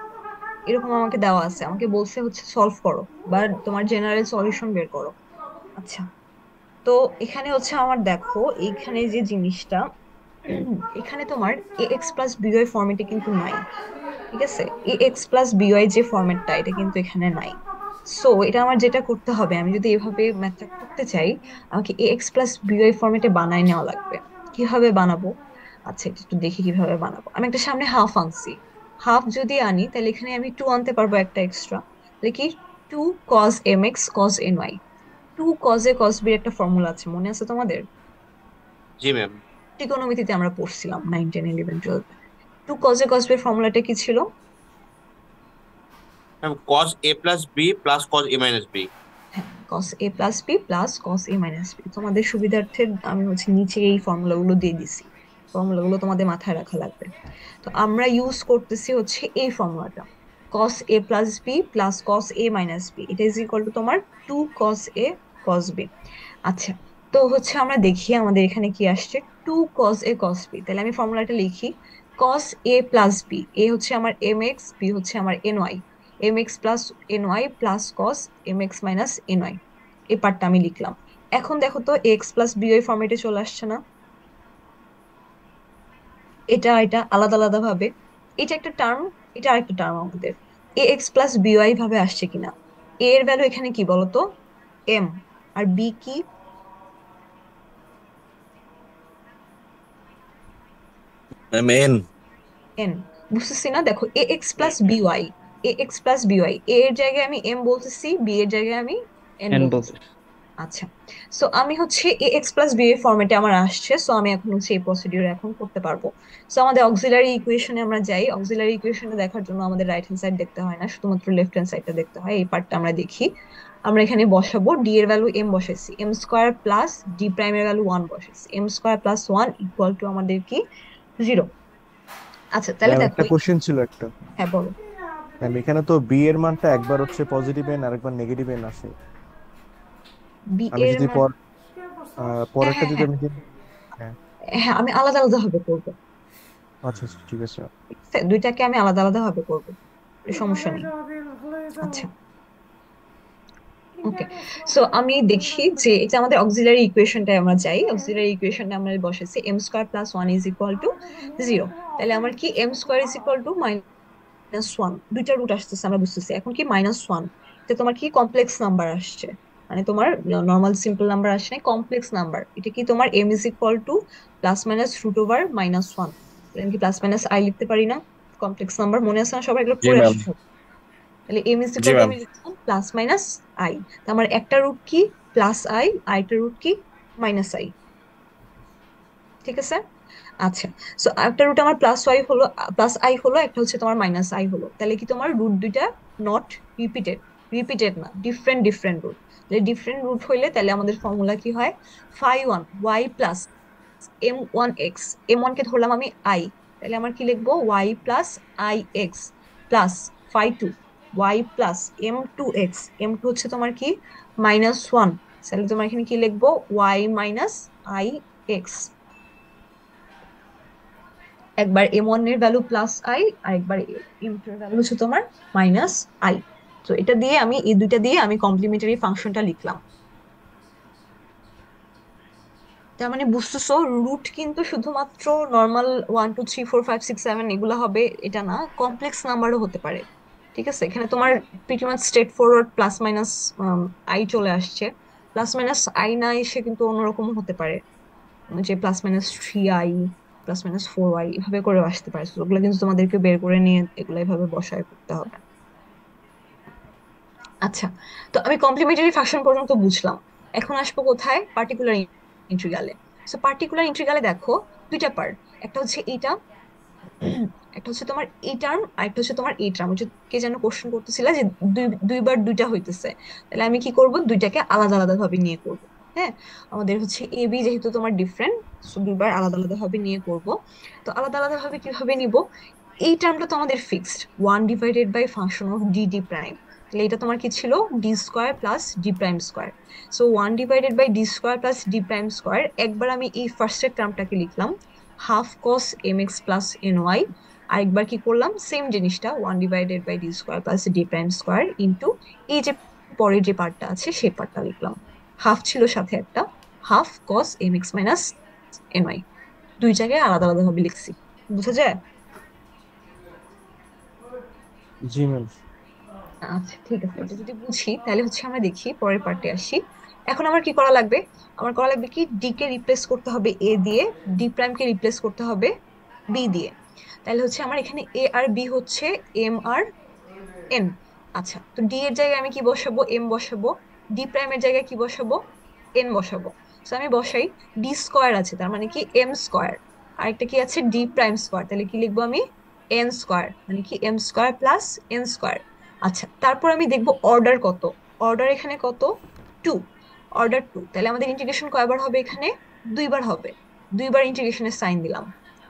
এরকম আমাকে দেওয়া আছে। আমাকে বলছে হচ্ছে সলভ করো বা তোমার জেনারেল সলিউশন বের করো। আচ্ছা, তো এখানে হচ্ছে আমার দেখো এইখানে যে জিনিসটা, এখানে তোমার এ এক্স প্লাস বিওয়াই ফর্মেটে কিন্তু নাই, ঠিক আছে? এ এক্স প্লাস বিওয়াই যে ফর্মেটটা, এটা কিন্তু এখানে নাই। সো এটা আমার যেটা করতে হবে, আমি যদি এভাবে ম্যাথটা করতে চাই, আমাকে এ এক্স প্লাস বিওয়াই ফর্মেটে বানায় নেওয়া লাগবে। কিভাবে বানাবো? আচ্ছা, এটা একটু দেখি কিভাবে বানাবো। আমি একটা সামনে হাফ আনছি, হাফ যদি আনি তাহলে এখানে আমি 2 আনতে পারবো একটা এক্সট্রা, তাহলে কি 2 cos mx cos ny। 2 cos a cos b এর একটা ফর্মুলা আছে, মনে আছে তোমাদের? জি ম্যাম। ত্রিকোণমিতিতে আমরা পড়ছিলাম 9 10 11 12। 2 cos a cos b এর ফর্মুলাটা কি ছিল? Cos a plus b plus cos a minus b. হ্যাঁ, cos a plus b plus cos a minus b. তোমাদের সুবিধার্থে আমি হচ্ছে নিচে এই ফর্মুলাগুলো দিয়ে দিছি, ফর্মুলাগুলো তোমাদের মাথায় রাখা লাগবে। তো আমরা ইউজ করতেছি হচ্ছে এই ফর্মুলাটা, cos a plus b plus cos a minus b, এটা ইজ ইকুয়াল টু তোমার 2 cos a cos b। আচ্ছা, তো হচ্ছে আমরা দেখি আমাদের এখানে কি আসছে, 2 cos a cos b। তাহলে আমি ফর্মুলাটা লিখি, cos a plus b, a হচ্ছে আমার mx, b হচ্ছে আমার ny, mx plus ny plus cos mx minus ny, এই পার্টটা আমি লিখলাম। এখন দেখো তো x প্লাস b ওই ফর্মেটে চলে আসছে না? এটা এটা আলাদা আলাদা ভাবে, এটা একটা টার্ম, এটা আরেকটা টার্ম, আমাদের ax প্লাস by ভাবে আসছে কিনা। a এর ভ্যালু এখানে কি বলতো, m, আর b কি, এন। n। বুঝতেছি না, দেখো ax plus by, ax plus by, a এর জায়গায় আমি m বলতেছি, b এর জায়গায় আমি n এন বলতেছি। বলতে আচ্ছা, সো আমি হচ্ছে ax প্লাস b এর ফরম্যাটে আমার আসছে, সো আমি এখন হচ্ছে এই প্রসিডিউর এখন করতে পারবো। সো আমাদের অক্সিলারি ইকুয়েশনে আমরা যাই, অক্সিলারি ইকুয়েশনে দেখার জন্য আমাদের রাইট হ্যান্ড সাইড দেখতে হয় না, শুধুমাত্র লেফট হ্যান্ড সাইডটা দেখতে হয়। এই পার্টটা আমরা দেখি, আমরা এখানে বসাবো d এর ভ্যালু m বসাইছি, m square plus d prime এর ভ্যালু 1 বসাইছি, m square plus 1 equal to আমাদের কি 0। আচ্ছা, তাহলে দেখো, একটা কোশ্চেন ছিল একটা হ্যাঁ বলো। এখানে তো বি এর মানটা একবার হচ্ছে পজিটিভ এন আরেকবার নেগেটিভ এন আসে। b আমি এর যদি মান, হ্যাঁ পরেরটা হ্যাঁ যদি হ্যাঁ আমি হ্যাঁ, হ্যাঁ, আমি আলাদা আলাদা ভাবে করবো, আচ্ছা আচ্ছা, ঠিক আছে। ঠিক আছে? দুইটাকে আমি আলাদা আলাদা ভাবে করবো, সমস্যা নেই। আচ্ছা, ওকে, সো আমি দেখি যে এটা আমাদের অক্সিলারি ইকুয়েশনটায় আমরা যাই, অক্সিলারি ইকুয়েশনটা আমরা বসেছি m square plus 1 is equal to 0। তাহলে আমার কি m square is equal two minus 1, দুইটা রুট আসতেছে আমরা বুঝতেছি। এখন কি -1, এটা তোমার কি কমপ্লেক্স নাম্বার আসছে, মানে তোমার নর্মাল সিম্পল নাম্বার আসছে না, কমপ্লেক্স নাম্বার। এটা কি তোমার m is equal to plus minus root over -1, আমি কি প্লাস মাইনাস i লিখতে পারি না? কমপ্লেক্স নাম্বার মনে আছে না সবাই, এগুলো জি পড়ে ম্যাম। আসছো। তাহলে m is G equal to ma'am. আমি লিখলাম প্লাস মাইনাস i, আমার একটা রুট কি প্লাস i, আরেকটা রুট কি মাইনাস i, ঠিক আছে? আচ্ছা, সো একটা রুট আমার প্লাস y হলো, প্লাস i হলো, একটা হচ্ছে তোমার মাইনাস i হলো। তাহলে কি তোমার রুট দুইটা নট রিপিটেড, রিপিটেড না, ডিফারেন্ট ডিফারেন্ট রুট। তাহলে ডিফারেন্ট রুট হইলে তাহলে আমাদের ফর্মুলা কি হয়, φ1 y প্লাস m1x, m1 কে ধরলাম আমি i, তাহলে আমার কি লিখবো y plus ix plus φ2 y plus m2x, m2 হচ্ছে তোমার কি -1, তাহলে তোমার এখানে কি লিখবো y মাইনাস ix। একবার m1 এর ভ্যালু প্লাস i, আর একবার m2 এর ভ্যালু হচ্ছে তোমার মাইনাস i। তো এটা দিয়ে আমি, এই দুইটা দিয়ে আমি কমপ্লিমেন্টারি ফাংশনটা লিখলাম। তার মানে বুঝতেছো, রুট কিন্তু শুধুমাত্র নর্মাল 1 2 3 4 5 6 7 এগুলো হবে এটা না, কমপ্লেক্স নাম্বারও হতে পারে। ঠিক আছে, এখানে তোমার pretty much straight forward plus minus I চলে আসছে, প্লাস মাইনাস আই না এসে কিন্তু অন্যরকম হতে পারে, যে plus minus 3i plus minus 4y এভাবে করেও আসতে পারে। So, ওগুলো কিন্তু তোমাদেরকে বের করে নিয়ে এগুলো এভাবে বসায় করতে হবে। আচ্ছা, তো আমি কমপ্লিমেন্টারি ফাংশন পর্যন্ত বুঝলাম, এখন আসবো কোথায়, পার্টিকুলার ইন্টিগ্রালে। সো পার্টিকুলার ইন্টিগ্রালে দেখো দুইটা পার্ট, একটা হচ্ছে এইটা, একটা হচ্ছে তোমার এই টার্ম, আর একটা হচ্ছে তোমার এই টার্ম। যে কে যেন কোশ্চেন করতেছিল যে দুইবার দুইটা হইতেছে, তাহলে আমি কি করব, দুইটাকে আলাদা আলাদা ভাবে নিয়ে করব। হ্যাঁ, আমাদের হচ্ছে এ বি যেহেতু তোমার ডিফারেন্ট, সো দুইবার আলাদা আলাদা ভাবে নিয়ে করব। তো আলাদা আলাদা ভাবে কিভাবে নিব, এই টার্মটা তো আমাদের fixed, 1 divided by function of d D prime. তাহলে এটা তোমার কি ছিল, d square plus D prime square. So 1 divided by d square plus D prime square, একবার আমি এই ফার্স্টের টার্মটাকে লিখলাম half cos m x plus n y, আরেকবার কি করলাম, সেম জিনিসটা 1 divided by d square plus D prime square into এই যে পরের যে পার্টটা আছে সেই পার্টটা লিখলাম, হাফ ছিল সাথে একটা, half cos m x minus n y, দুই জায়গায় আলাদা আলাদা ভাবে লিখছি, বুঝা যায়? জি ম্যাম। আচ্ছা ঠিক আছে, এটা যদি বুঝি তাহলে হচ্ছে আমরা দেখি পরের পার্টে আসি। এখন আমার কি করা লাগবে, আমার করা লাগবে কি, ডি কে রিপ্লেস করতে হবে এ দিয়ে, ডি প্রাইম কে রিপ্লেস করতে হবে বি দিয়ে। তাহলে হচ্ছে আমার এখানে এ আর বি হচ্ছে এম আর এন। আচ্ছা, তো ডি এর জায়গায় আমি কি বসাবো, এম বসাবো, ডি প্রাইমের জায়গায় কি বসাবো, এন বসাবো। তো আমি বসাই, ডি স্কোয়ার আছে তার মানে কি এম স্কোয়ার, আরেকটা কি আছে ডি প্রাইম স্কোয়ার, তাহলে কি লিখবো আমি এন স্কোয়ার, মানে কি m square plus n square. আচ্ছা, তারপর আমি দেখবো অর্ডার কত। অর্ডার এখানে কত? 2। অর্ডার 2, তাহলে আমাদের ইন্টিগ্রেশন কয়বার হবে এখানে? দুইবার হবে। দুইবার ইন্টিগ্রেশনের সাইন দিলাম,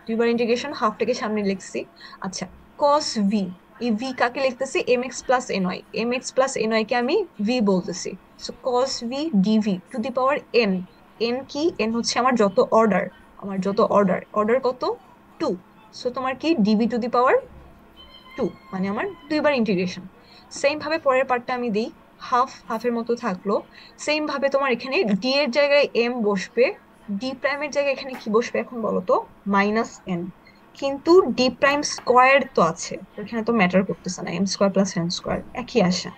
দুইবার ইন্টিগ্রেশন, হাফটাকে সামনে লিখছি। আচ্ছা, কস ভি, এই ভি কাকে লিখতেছি? M x plus n y, m x plus n y কে আমি ভি বলতেছি। So cos v d v to the power n. N কি? এন হচ্ছে আমার যত অর্ডার, আমার যত অর্ডার, অর্ডার কত? 2। সো তোমার কি ডিভি টু দি পাওয়ার 2, মানে আমার দুইবার ইন্টিগ্রেশন। সেম ভাবে পরের পার্টটা আমি দিই, হাফ হাফের মতো থাকলো। সেম ভাবে তোমার এখানে ডি এর জায়গায় এম বসবে, ডি প্রাইমের জায়গায় এখানে কি বসবে এখন বলো তো? Minus n. কিন্তু ডি প্রাইম স্কোয়ার তো আছে, তো এখানে তো ম্যাটার করতেছে না, m square plus n square একই আসে।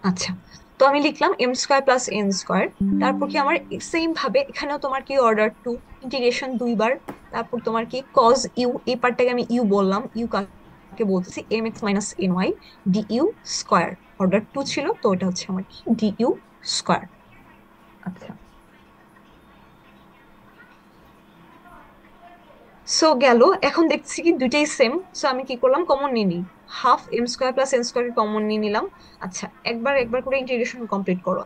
আচ্ছা, তো আমি লিখলাম m square plus n square. তারপর কি আমার সেম ভাবে এখানেও তোমার কি অর্ডার 2, ইন্টিগ্রেশন দুইবার। তারপর তোমার কি কজ ইউ, এই পার্টটাকে আমি ইউ বললাম, ইউ কাকে বলতেছি? M x minus n y d u square. Order 2 ছিল, তো এটা হচ্ছে আমার কি ডি ইউ স্কোয়ার। আচ্ছা, সো গেল। এখন দেখছি কি দুইটাই সেম, সো আমি কি করলাম? কমন নিয়ে নিই, half m square plus n square common নিয়ে নিলাম। আচ্ছা, একবার একবার করে ইন্টিগ্রেশন কমপ্লিট করো।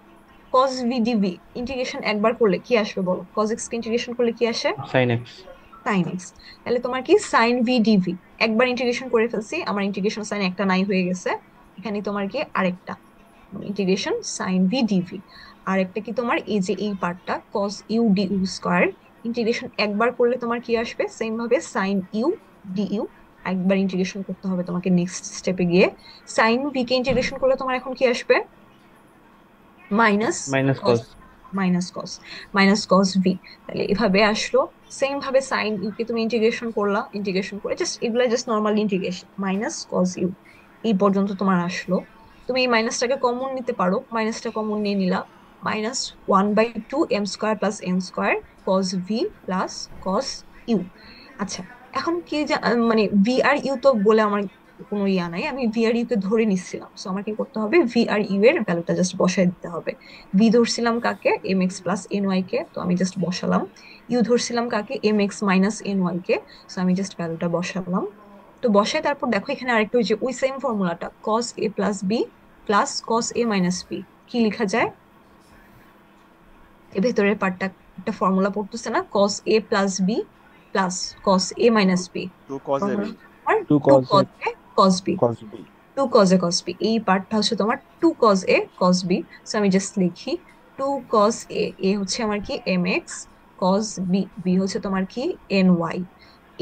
কজ ভি ডিভি ইন্টিগ্রেশন একবার করলে কি আসবে বলো? কজ এক্স কে ইন্টিগ্রেশন করলে কি আসে? Sine x. Sine x. তাহলে তোমার কি সাইন ভি ডিভি, একবার ইন্টিগ্রেশন করে ফেলছি, আমার ইন্টিগ্রেশন সাইন একটা নাই হয়ে গেছে। এখানে তোমার কি আরেকটা ইন্টিগ্রেশন সাইন ভি ডিভি। আর একটা কি তোমার এই যে এই পার্টটা cos u d u square, integration একবার করলে তোমার কি আসবে? সেম ভাবে সাইন ইউ ডি ইউ একবার ইন্টিগ্রেশন করতে হবে তোমাকে নেক্সট স্টেপে গিয়ে। সাইন ভি কে ইন্টিগ্রেশন করলে তোমার এখন কি আসবে? Minus minus cos, cos. Minus cos, minus cos v. তাহলে এভাবে আসলো। সেম ভাবে সাইন ইউ কে তুমি ইন্টিগ্রেশন করলা, ইন্টিগ্রেশন করে জাস্ট এগুলা just normal integration, minus cos u এই পর্যন্ত তোমার আসলো। তুমি এই মাইনাসটাকে কমন নিতে পারো, মাইনাসটা কমন নিয়ে নিলা। Minus 1/2 m square plus n square cos v plus cos u. আচ্ছা, এখন কি যে মানে ভি আর ইউ তো বলে আমার কোনো ইয়া নাই, আমি ভি আর ইউ কে ধরে নিচ্ছিলাম, সো আমার কি করতে হবে? ভি আর ইউ এর ভ্যালুটা জাস্ট বসাই দিতে হবে। ভি ধরছিলাম কাকে? M x plus n y কে, তো আমি জাস্ট বসালাম। ইউ ধরছিলাম কাকে? M x minus n y কে, সো আমি জাস্ট ভ্যালুটা বসালাম। তো বসাই তারপর দেখো এখানে আরেকটা ওই যে ওই সেম ফর্মুলাটা কস a plus b plus cos a minus B কি লেখা যায়? এর ভেতরের পার্টটা একটা ফর্মুলা পড়তেছে না? Cos a plus b plus cos a minus b. Two cos a formula b, আর two two cos cos a cos b, cos b. Two cos a cos b, এই পার্টটা হচ্ছে তোমার two cos a cos b. So আমি just লিখি two cos a, a হচ্ছে আমার কি m x, cos b, b হচ্ছে তোমার কি এন ওয়াই।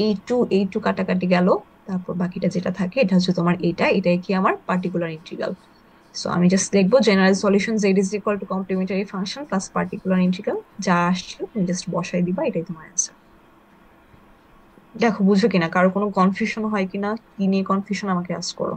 এই টু কাটাকাটি গেল, তারপর বাকিটা যেটা থাকে এটা হচ্ছে তোমার এইটা, এটাই কি আমার পার্টিকুলার ইন্টিগ্রাল। সো আমি জাস্ট লিখবো general solution z is equal to complementary function plus particular integral, যা আসছিল তুমি জাস্ট বসাই দিবা, এটাই তোমার অ্যান্সার। দেখো বুঝো কিনা, কারো কোনো কনফিউশন হয় কিনা, কি নিয়ে কনফিউশন আমাকে আস্ক করো।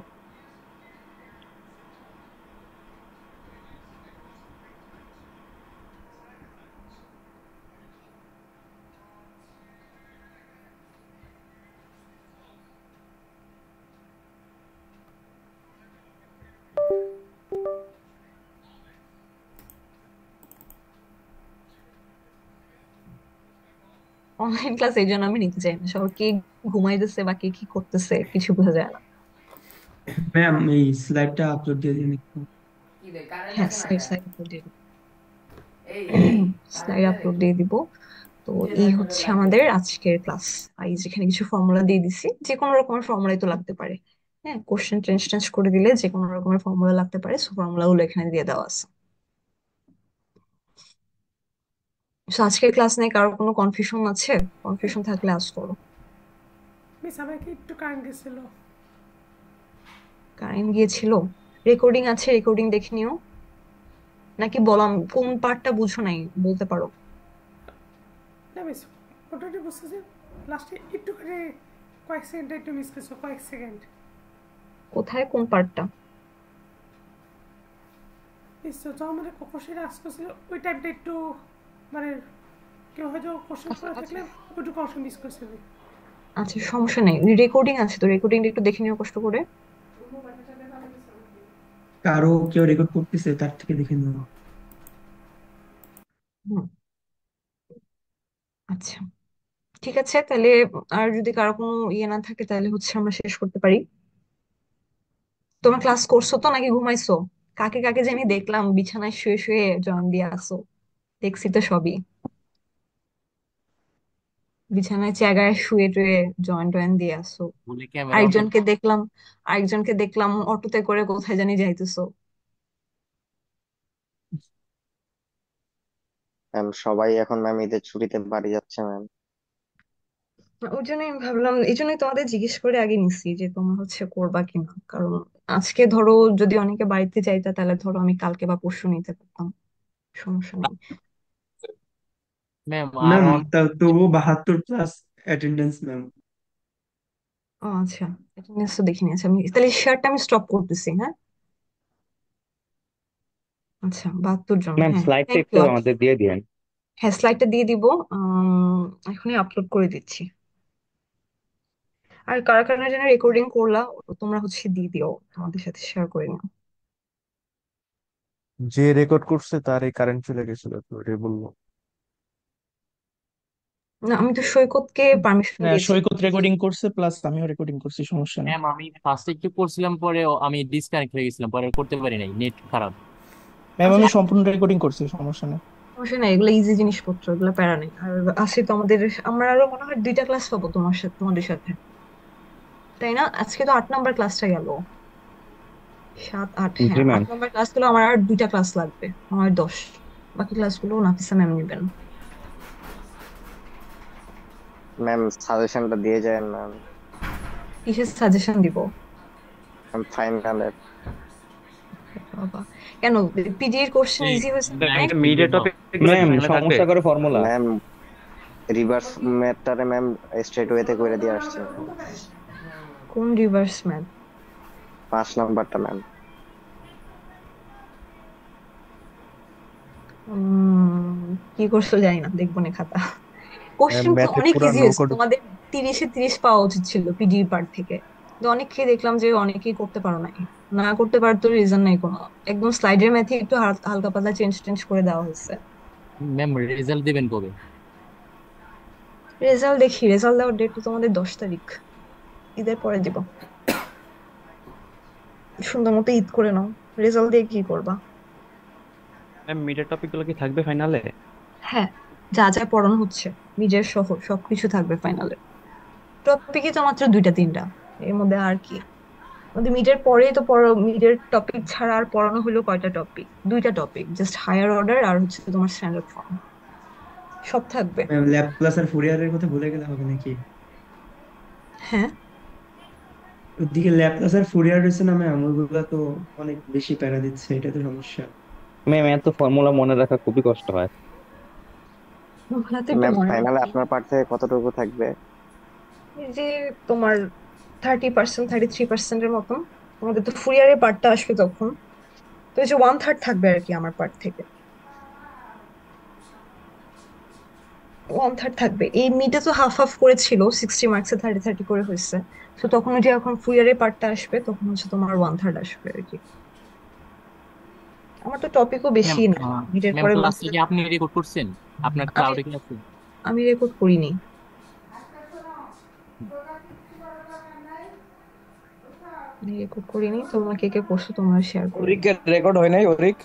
অনলাইন ক্লাস এই জন্য আমি নিতে চাই না, সবাই কে ঘুমাইতেছে বা কে কি করতেছে কিছু বোঝা যায় না। ম্যাম এই স্লাইডটা আপলোড দিয়ে দিন একটু। হ্যাঁ, স্লাইড আপলোড দিয়ে দিব, স্লাইড আপলোড দিয়ে দিব। তো এই হচ্ছে আমাদের আজকের ক্লাস। এই যেখানে কিছু ফর্মুলা দিয়ে দিছি, যে কোনো রকমের ফর্মুলাই তো লাগতে পারে। হ্যাঁ, কোশ্চেন টেন্স টেন্স করে দিলে যে কোনো রকমের ফর্মুলা লাগতে পারে, সো ফর্মুলা গুলো এখানে দিয়ে দেওয়া আছে। So, আজকের ক্লাস নিয়ে কারোর কোনো কনফিউশন আছে? কনফিউশন থাকলে আজ করো। মিস আমাকে একটু কারেন্ট গেছিল। কারেন্ট গিয়েছিল? রেকর্ডিং আছে, রেকর্ডিং দেখে নিও। নাকি বললাম কোন পার্টটা বুঝো নাই বলতে পারো? না মিস, ওটাই বুঝতেছি, লাস্টে একটু করে কয়েক সেকেন্ড একটু মিস করছো, কয়েক সেকেন্ড। কোথায়, কোন পার্টটা? মিস যখন মানে কোশ্চেন আস্ক করছিল ওই টাইমটা একটু মানে কেউ হয়তো কোশ্চেন করে থাকলে ওইটুকু অংশ মিস করছিল। আচ্ছা, সমস্যা নেই, রেকর্ডিং আছে তো, রেকর্ডিংটা একটু দেখে নিও কষ্ট করে। কারো কেউ রেকর্ড করতেছে তার থেকে দেখে নেবো। হুম, আচ্ছা, ঠিক আছে তাহলে, আর যদি কারো কোনো ইয়ে না থাকে তাহলে হচ্ছে আমরা শেষ করতে পারি। তোমরা ক্লাস করছো তো নাকি ঘুমাইছো? কাকে কাকে জানি দেখলাম বিছানায় শুয়ে শুয়ে জয়েন দিয়ে আসো, দেখছি তো সবই। বিছানায় চেগায় শুয়ে টুয়ে জয়েন টয়েন দিয়ে আসো। বলে ক্যামেরা অন করতে। আরেকজনকে দেখলাম অটোতে করে কোথায় জানি যাইতেছো। ম্যাম সবাই এখন ম্যাম ঈদের ছুটিতে বাড়ি যাচ্ছে ম্যাম। ওই জন্যই আমি ভাবলাম, এই জন্যই তোমাদের জিজ্ঞেস করে আগে নিছি যে তোমরা হচ্ছে করবা কিনা, কারণ আজকে ধরো যদি অনেকে বাড়িতে যাইতা তাহলে ধরো আমি কালকে বা পরশু নিতে পারতাম, সমস্যা নেই। ম্যাম আর ম্যাম অন তবু 72+ অ্যাটেন্ডেন্স ম্যাম। ও আচ্ছা, অ্যাটেন্ডেন্স তো দেখিনি। আচ্ছা আমি তাহলে শেয়ারটা আমি স্টপ করতেছি, হ্যাঁ। আচ্ছা 72 জন, ম্যাম হ্যাঁ স্লাইডটা থ্যাংক একটু ইউ। আমাদের দিয়ে দিয়েন। হ্যাঁ স্লাইডটা দিয়ে দিব, এখনই আপলোড করে দিচ্ছি। আর কারা কারা যেন রেকর্ডিং করলা তোমরা হচ্ছে দিয়ে দিও, তোমাদের সাথে শেয়ার করে নিও। যে রেকর্ড করছে তার এই কারেন্ট চলে গেছিল তো এটাই বলবো। না আমি তো সৈকতকে পারমিশন দিয়েছি। সৈকত রেকর্ডিং করছে, প্লাস আমিও রেকর্ডিং করছি, সমস্যা নেই। ম্যাম আমি ফার্স্টে একটু করছিলাম, পরে আমি ডিসকানেক্ট হয়ে গেছিলাম, পরে করতে পারি নাই, নেট খারাপ। ম্যাম আমি আচ্ছা সম্পূর্ণ রেকর্ডিং করছি, সমস্যা নেই। সমস্যা নাই, এগুলো ইজি জিনিসপত্র, এগুলো প্যারা নেই। আর আছে তো আমাদের, আমরা আরো মনে হয় 2টা ক্লাস পাবো তোমাদের সাথে, তাই না? আজকে তো 8 নাম্বার ক্লাসটা গেল, 7 8, জি হ্যাঁ ম্যাম। 8 নাম্বার ক্লাসগুলো আমার আর 2টা ক্লাস লাগবে, আমার 10। বাকি ক্লাসগুলো নাফিসা ম্যাম নেবেন। ম্যাম সাজেশনটা দিয়ে যায় ম্যাম। কিসের সাজেশন দিব? ফাইনালের। বাবা, কেন? পিডি এর কোশ্চেন এই ইজি হয়েছে ব্যাংক নাকি? মিডের টপিক গুলো কি ম্যাম ফাইনালে থাকবে? সমস্যা করে ফর্মুলা ম্যাম রিভার্স ম্যাথটারে ম্যাম স্ট্রেট ওয়েতে করে দিয়ে আসছে। কোন রিভার্স ম্যাথ? 5 নাম্বারটা ম্যাম। কি করছো জানি না, দেখবো না খাতা। কোশ্চেন তো ম্যাথে অনেক পুরা ইজি নো হয়েছে, কোড। তোমাদের 30-এ 30 পাওয়া উচিত ছিল পিডি পার্ট থেকে। তো অনেককে দেখলাম যে অনেকেই করতে পারো নাই, না করতে পারার তো রিজন নাই কোনো। একদম স্লাইডের ম্যাথে একটু হালকা পাতলা চেঞ্জ টেঞ্জ করে দেওয়া হয়েছে। ম্যাম রেজাল্ট দিবেন কবে? রেজাল্ট দেখি, রেজাল্ট দেওয়ার ডেট তো তোমাদের 10 তারিখ, ঈদের পরে দিব। সুন্দর মতো ঈদ করে নাও, রেজাল্ট দিয়ে কি করবা? ম্যাম মিডের টপিক গুলো কি থাকবে ফাইনালে? হ্যাঁ, যা যা পড়ানো হচ্ছে নিজের সহ সবকিছু থাকবে ফাইনালে। টপিকই তো মাত্র 2টা 3টা, এর মধ্যে আর কি? আমাদের মিডের পরেই তো মিডের টপিক ছাড়া আর পড়ানো হলো কয়টা টপিক? 2টা টপিক, জাস্ট হায়ার অর্ডার আর হচ্ছে তোমার স্ট্যান্ডার্ড ফর্ম, সব থাকবে। ম্যাম ল্যাপ্লাস আর ফুরিয়ারের কথা ভুলে গেলে হবে নাকি? হ্যাঁ ওদিকে ল্যাপ্লাস আর ফুরিয়ার রয়েছে না ম্যাম, ওইগুলা তো অনেক বেশি প্যারা দিচ্ছে, এটা তো সমস্যা। ম্যাম এত ফর্মুলা মনে রাখা খুবই কষ্ট হয়। ওগুলা তো একটু ম্যাম মনে ফাইনালে রাখি। আপনার পার্ট থেকে কতটুকু থাকবে? এই যে তোমার 30% 33%-এর মতন। আমাদের তো ফুরিয়ারের পার্টটা আসবে তখন, তো এই যে 1/3 থাকবে আর কি আমার পার্ট থেকে। 1/3 থাকবে। এই মিডে তো হাফ হাফ করেছিল, 60 মার্কসে 30 30 করে হয়েছে। তো তখন ওই যে এখন ফুরিয়ারের পার্টটা আসবে তখন হচ্ছে তোমার 1/3 আসবে আর কি। আমার তো টপিকও ম্যাম বেশি না, মিডের ম্যাম পরে ক্লাসটা মাস্টার। কি আপনি রেকর্ড করছেন? আপনার আমি ক্লাউডে কি আছে? আমি রেকর্ড করিনি। আমি রেকর্ড করিনি, তোমরা কে কে করছো তোমরা শেয়ার করো। ওরিকের রেকর্ড হয় নাই ওরিক?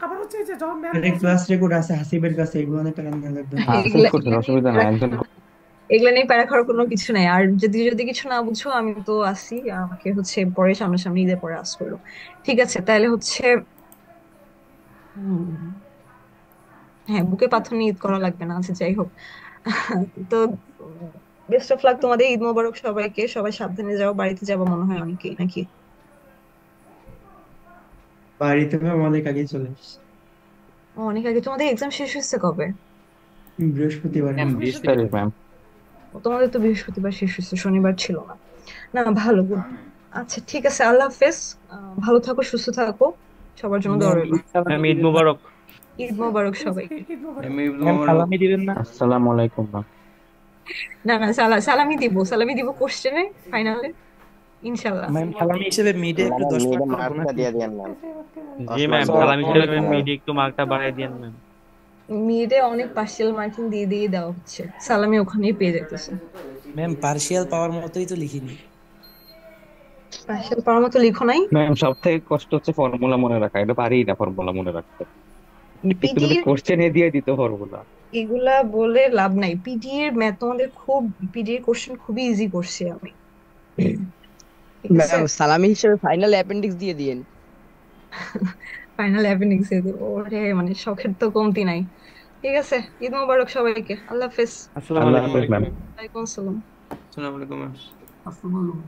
আবার হচ্ছে এই যে যখন ম্যাম আরে ক্লাস রেকর্ড আছে হাসিবের কাছে, এগুলো অনেক প্যারা নেওয়া লাগবে না। এগুলা এগুলা নিয়ে প্যারা এগুলা নিয়ে প্যারা খাওয়ার কোনো কিছু নাই। আর যদি যদি কিছু না বুঝো আমি তো আছি, আমাকে হচ্ছে পরে সামনাসামনি ঈদের পরে আস করো। ঠিক আছে তাহলে হচ্ছে উম, হ্যাঁ বুকে পাথর নিয়ে ঈদ করা লাগবে না, আচ্ছা যাই হোক। তো বেস্ট অফ লাক তোমাদের, ঈদ মোবারক সবাইকে, সবাই সাবধানে যাও, বাড়িতে যাবো মনে হয় অনেকেই নাকি? বাড়িতে ম্যাম অনেক আগে চলে এসেছি। অনেক আগে? তোমাদের এক্সাম শেষ হয়েছে কবে? বৃহস্পতিবার ম্যাম ম্যাম। 20 তারিখ ম্যাম। তোমাদের তো বৃহস্পতিবার শেষ হয়েছে, শনিবার ছিল না। না ভালো, গুড। আচ্ছা ঠিক আছে, আল্লাহ হাফেজ। ভালো থাকো, সুস্থ থাকো, সবার জন্য দোয়া রইলো। ম্যাম ঈদ মোবারক। ঈদ মোবারক সবাইকে। ঈদ মোবারক। ম্যাম সালামি দিবেন না? আসসালামু আলাইকুম ম্যাম। না না, সালামি দিব কোশ্চেনে ফাইনালে ইনশাল্লাহ। ম্যাম সালামি হিসেবে মিডে একটু ম্যাম 10 মিডে মার্ক করবো মার্কটা নাকি? দিয়ে দেন ম্যাম। জি 10 ম্যাম মার্ক সালামি হিসেবে ম্যাম। মিডে একটু মার্কটা বাড়াই দিয়েন ম্যাম। মিডে অনেক পার্শিয়াল মার্কিং দিয়ে দিয়ে দেওয়া হচ্ছে, সালামি ওখানেই পেয়ে যাইতেছে। ম্যাম পার্শিয়াল পাওয়ার মতোই তো লিখিনি। পার্শিয়াল পাওয়ার মতো লিখো নাই? ম্যাম সব থেকে কষ্ট হচ্ছে ফর্মুলা মনে রাখা, এটা পারি না ফর্মুলা মনে রাখতে। পিডি তুমি কোশ্চেনে দিয়ে দিত ফর্মুলা। এগুলা বলে লাভ নাই, পিডি এর ম্যাথ তোমাদের খুব, পিডি এর কোশ্চেন খুবই ইজি করছি আমি, ঠিক আছে? ম্যাম সালামি হিসেবে ফাইনাল অ্যাপেন্ডিক্স দিয়ে দিয়েন। ফাইনাল অ্যাপেন্ডিক্স এ দেবো ওরে, মানে শখের তো কমতি নাই। ঠিক আছে, ঈদ মোবারক সবাইকে, আল্লাহ হাফেজ। আসসালামু আলাইকুম ম্যাম। ওয়ালাইকুম আসসালাম। আসসালামু আলাইকুম ম্যাম। আসসালামু আলাইকুম।